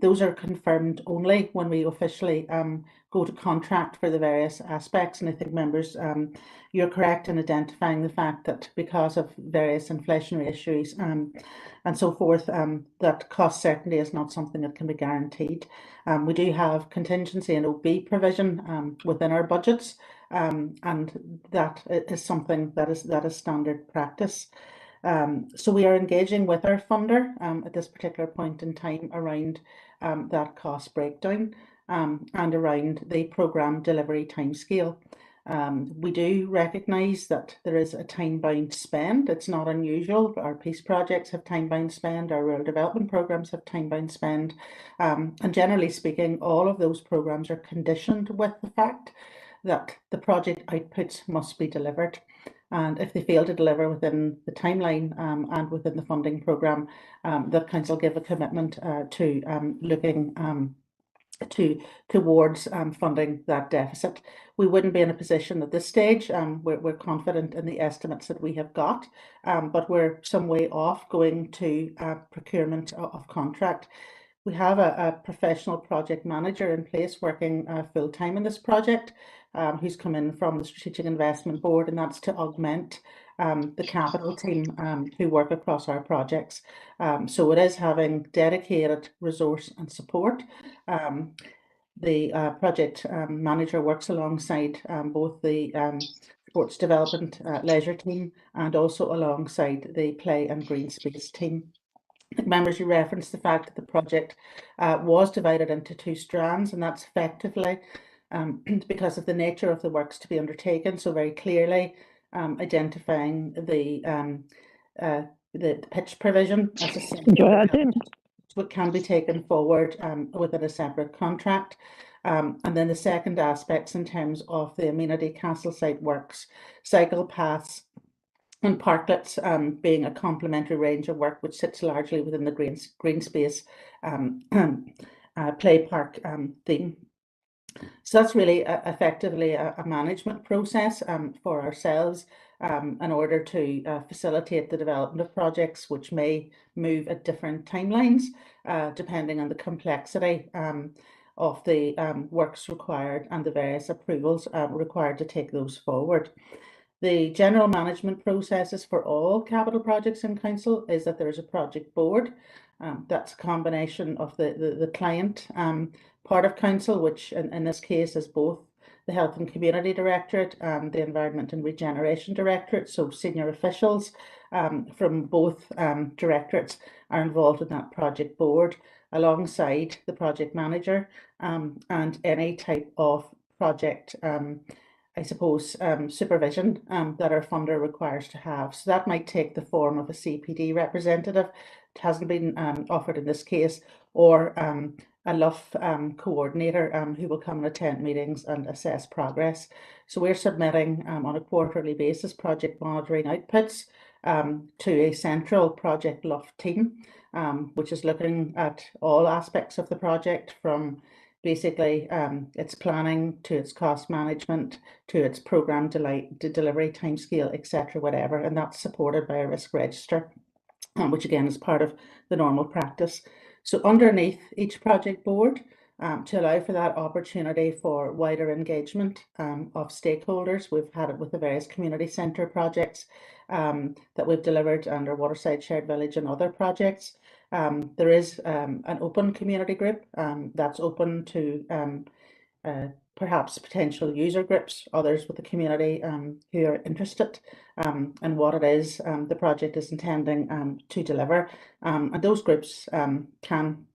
Those are confirmed only when we officially go to contract for the various aspects. And I think members, you're correct in identifying the fact that because of various inflationary issues and so forth, that cost certainty is not something that can can be guaranteed. We do have contingency and OB provision within our budgets, and that is something that is standard practice. So we are engaging with our funder at this particular point in time around that cost breakdown and around the programme delivery timescale. We do recognise that there is a time-bound spend. It's not unusual. Our peace projects have time-bound spend, our rural development programmes have time-bound spend, and generally speaking, all of those programmes are conditioned with the fact that the project outputs must be delivered. And if they fail to deliver within the timeline and within the funding programme, the council give a commitment to looking towards funding that deficit. We wouldn't be in a position at this stage. We're confident in the estimates that we have got, but we're some way off going to procurement of contract. We have a professional project manager in place working full-time in this project, who's come in from the Strategic Investment Board, and that's to augment the capital team who work across our projects. So it is having dedicated resource and support. The project manager works alongside both the sports development leisure team and also alongside the play and green space team. Members, you referenced the fact that the project was divided into two strands, and that's effectively because of the nature of the works to be undertaken. So very clearly identifying the pitch provision as a what can be taken forward within a separate contract. And then the second aspects in terms of the amenity castle site works, cycle paths, and parklets being a complementary range of work which sits largely within the green space play park theme. So that's really effectively a management process for ourselves in order to facilitate the development of projects which may move at different timelines depending on the complexity of the works required and the various approvals required to take those forward. The general management processes for all capital projects in council is that there is a project board. That's a combination of the client part of council, which in this case is both the Health and Community Directorate and the Environment and Regeneration Directorate. So senior officials from both directorates are involved in that project board alongside the project manager and any type of project I suppose, supervision that our funder requires to have. So that might take the form of a CPD representative. It hasn't been offered in this case, or a LUF coordinator who will come and attend meetings and assess progress. So we're submitting on a quarterly basis project monitoring outputs to a central project LUF team, which is looking at all aspects of the project from basically its planning to its cost management to its programme delivery timescale, etc., whatever, and that's supported by a risk register, which again is part of the normal practice. So underneath each project board, to allow for that opportunity for wider engagement of stakeholders, we've had it with the various community centre projects that we've delivered under Waterside Shared Village and other projects. There is an open community group that's open to perhaps potential user groups, others with the community who are interested in what it is the project is intending to deliver. And those groups can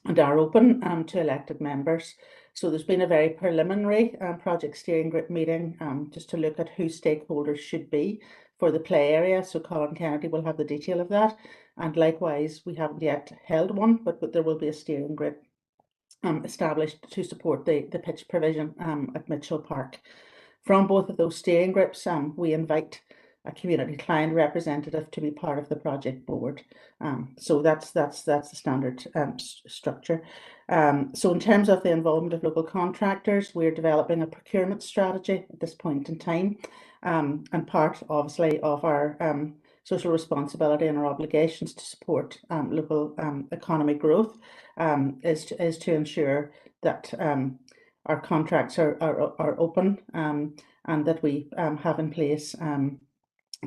and are open to elected members. So there's been a very preliminary project steering group meeting just to look at who stakeholders should be for the play area. So Colin Kennedy will have the detail of that. And likewise, we haven't yet held one, but there will be a steering group established to support the pitch provision at Mitchell Park. From both of those steering groups, we invite a community client representative to be part of the project board. So that's the standard structure. So in terms of the involvement of local contractors, we're developing a procurement strategy at this point in time. And part, obviously, of our social responsibility and our obligations to support local economy growth is to ensure that our contracts are open and that we have in place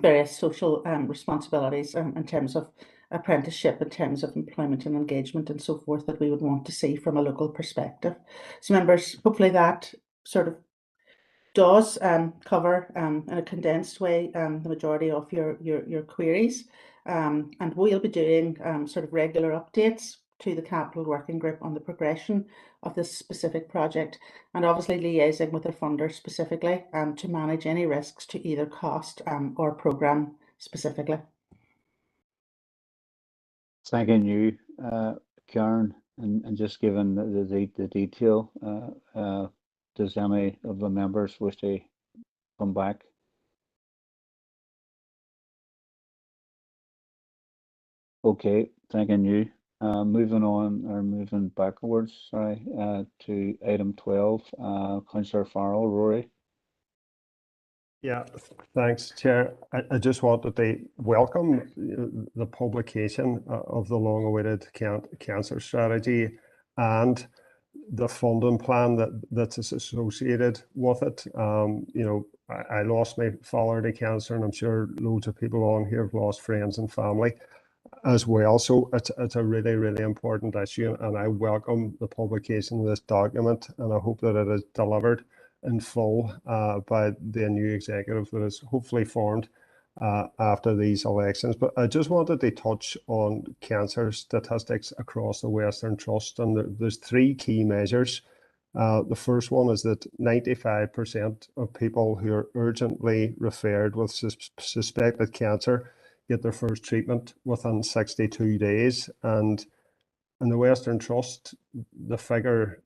various social responsibilities in terms of apprenticeship in terms of employment and engagement and so forth that we would want to see from a local perspective. So members, hopefully that sort of does cover in a condensed way the majority of your queries, and we'll be doing sort of regular updates to the capital working group on the progression of this specific project, and obviously liaising with the funder specifically to manage any risks to either cost or programme specifically. Thanking you, Karen, and just given the detail, does any of the members wish to come back? Okay, thanking you. Moving backwards, sorry, to item 12, Councillor Farrell, Rory. Yeah, thanks, Chair. I just wanted to welcome the publication of the long-awaited cancer strategy and the funding plan that's associated with it. I lost my father to cancer, and I'm sure loads of people on here have lost friends and family as well. So it's a really, really important issue, and I welcome the publication of this document, and I hope that it is delivered in full by the new executive that is hopefully formed after these elections. But I just wanted to touch on cancer statistics across the Western Trust, and there's three key measures. The first one is that 95% of people who are urgently referred with suspected cancer get their first treatment within 62 days. And in the Western Trust, the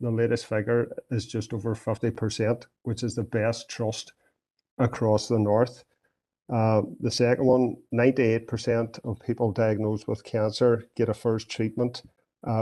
latest figure is just over 50%, which is the best trust across the North. The second one, 98% of people diagnosed with cancer get a first treatment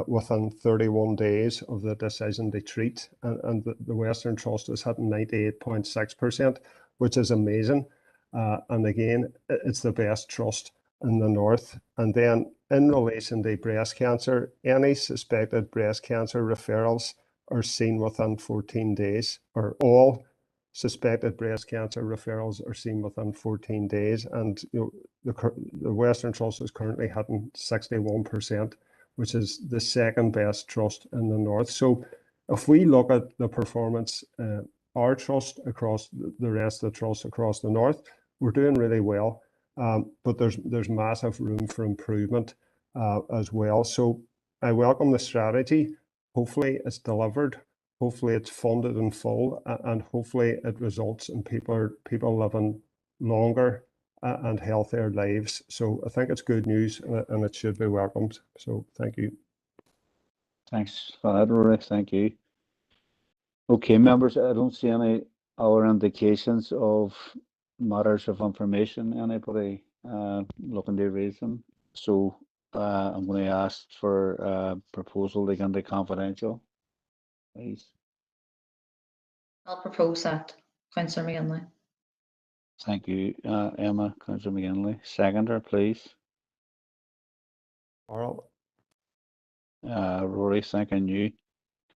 within 31 days of the decision to treat. And the Western Trust is hitting 98.6%, which is amazing. And again, it's the best trust in the North. And then in relation to breast cancer, any suspected breast cancer referrals are seen within 14 days, or all suspected breast cancer referrals are seen within 14 days. And the Western Trust is currently hitting 61%, which is the second best trust in the North. So if we look at the performance, our trust across the rest of the trusts across the North, we're doing really well. But there's massive room for improvement as well. So I welcome the strategy. Hopefully it's delivered. Hopefully it's funded in full, and hopefully it results in people living longer and healthier lives. So I think it's good news, and it should be welcomed. So thank you. Thanks for that, Rory. Thank you. Okay, members, I don't see any other indications of matters of information. Anybody looking to raise them? So I'm going to ask for a proposal to go into confidential, please. I'll propose that, Councillor McGinley. Thank you, Emma. Councillor McGinley. Seconder, please. Farrell. Rory, thanking you.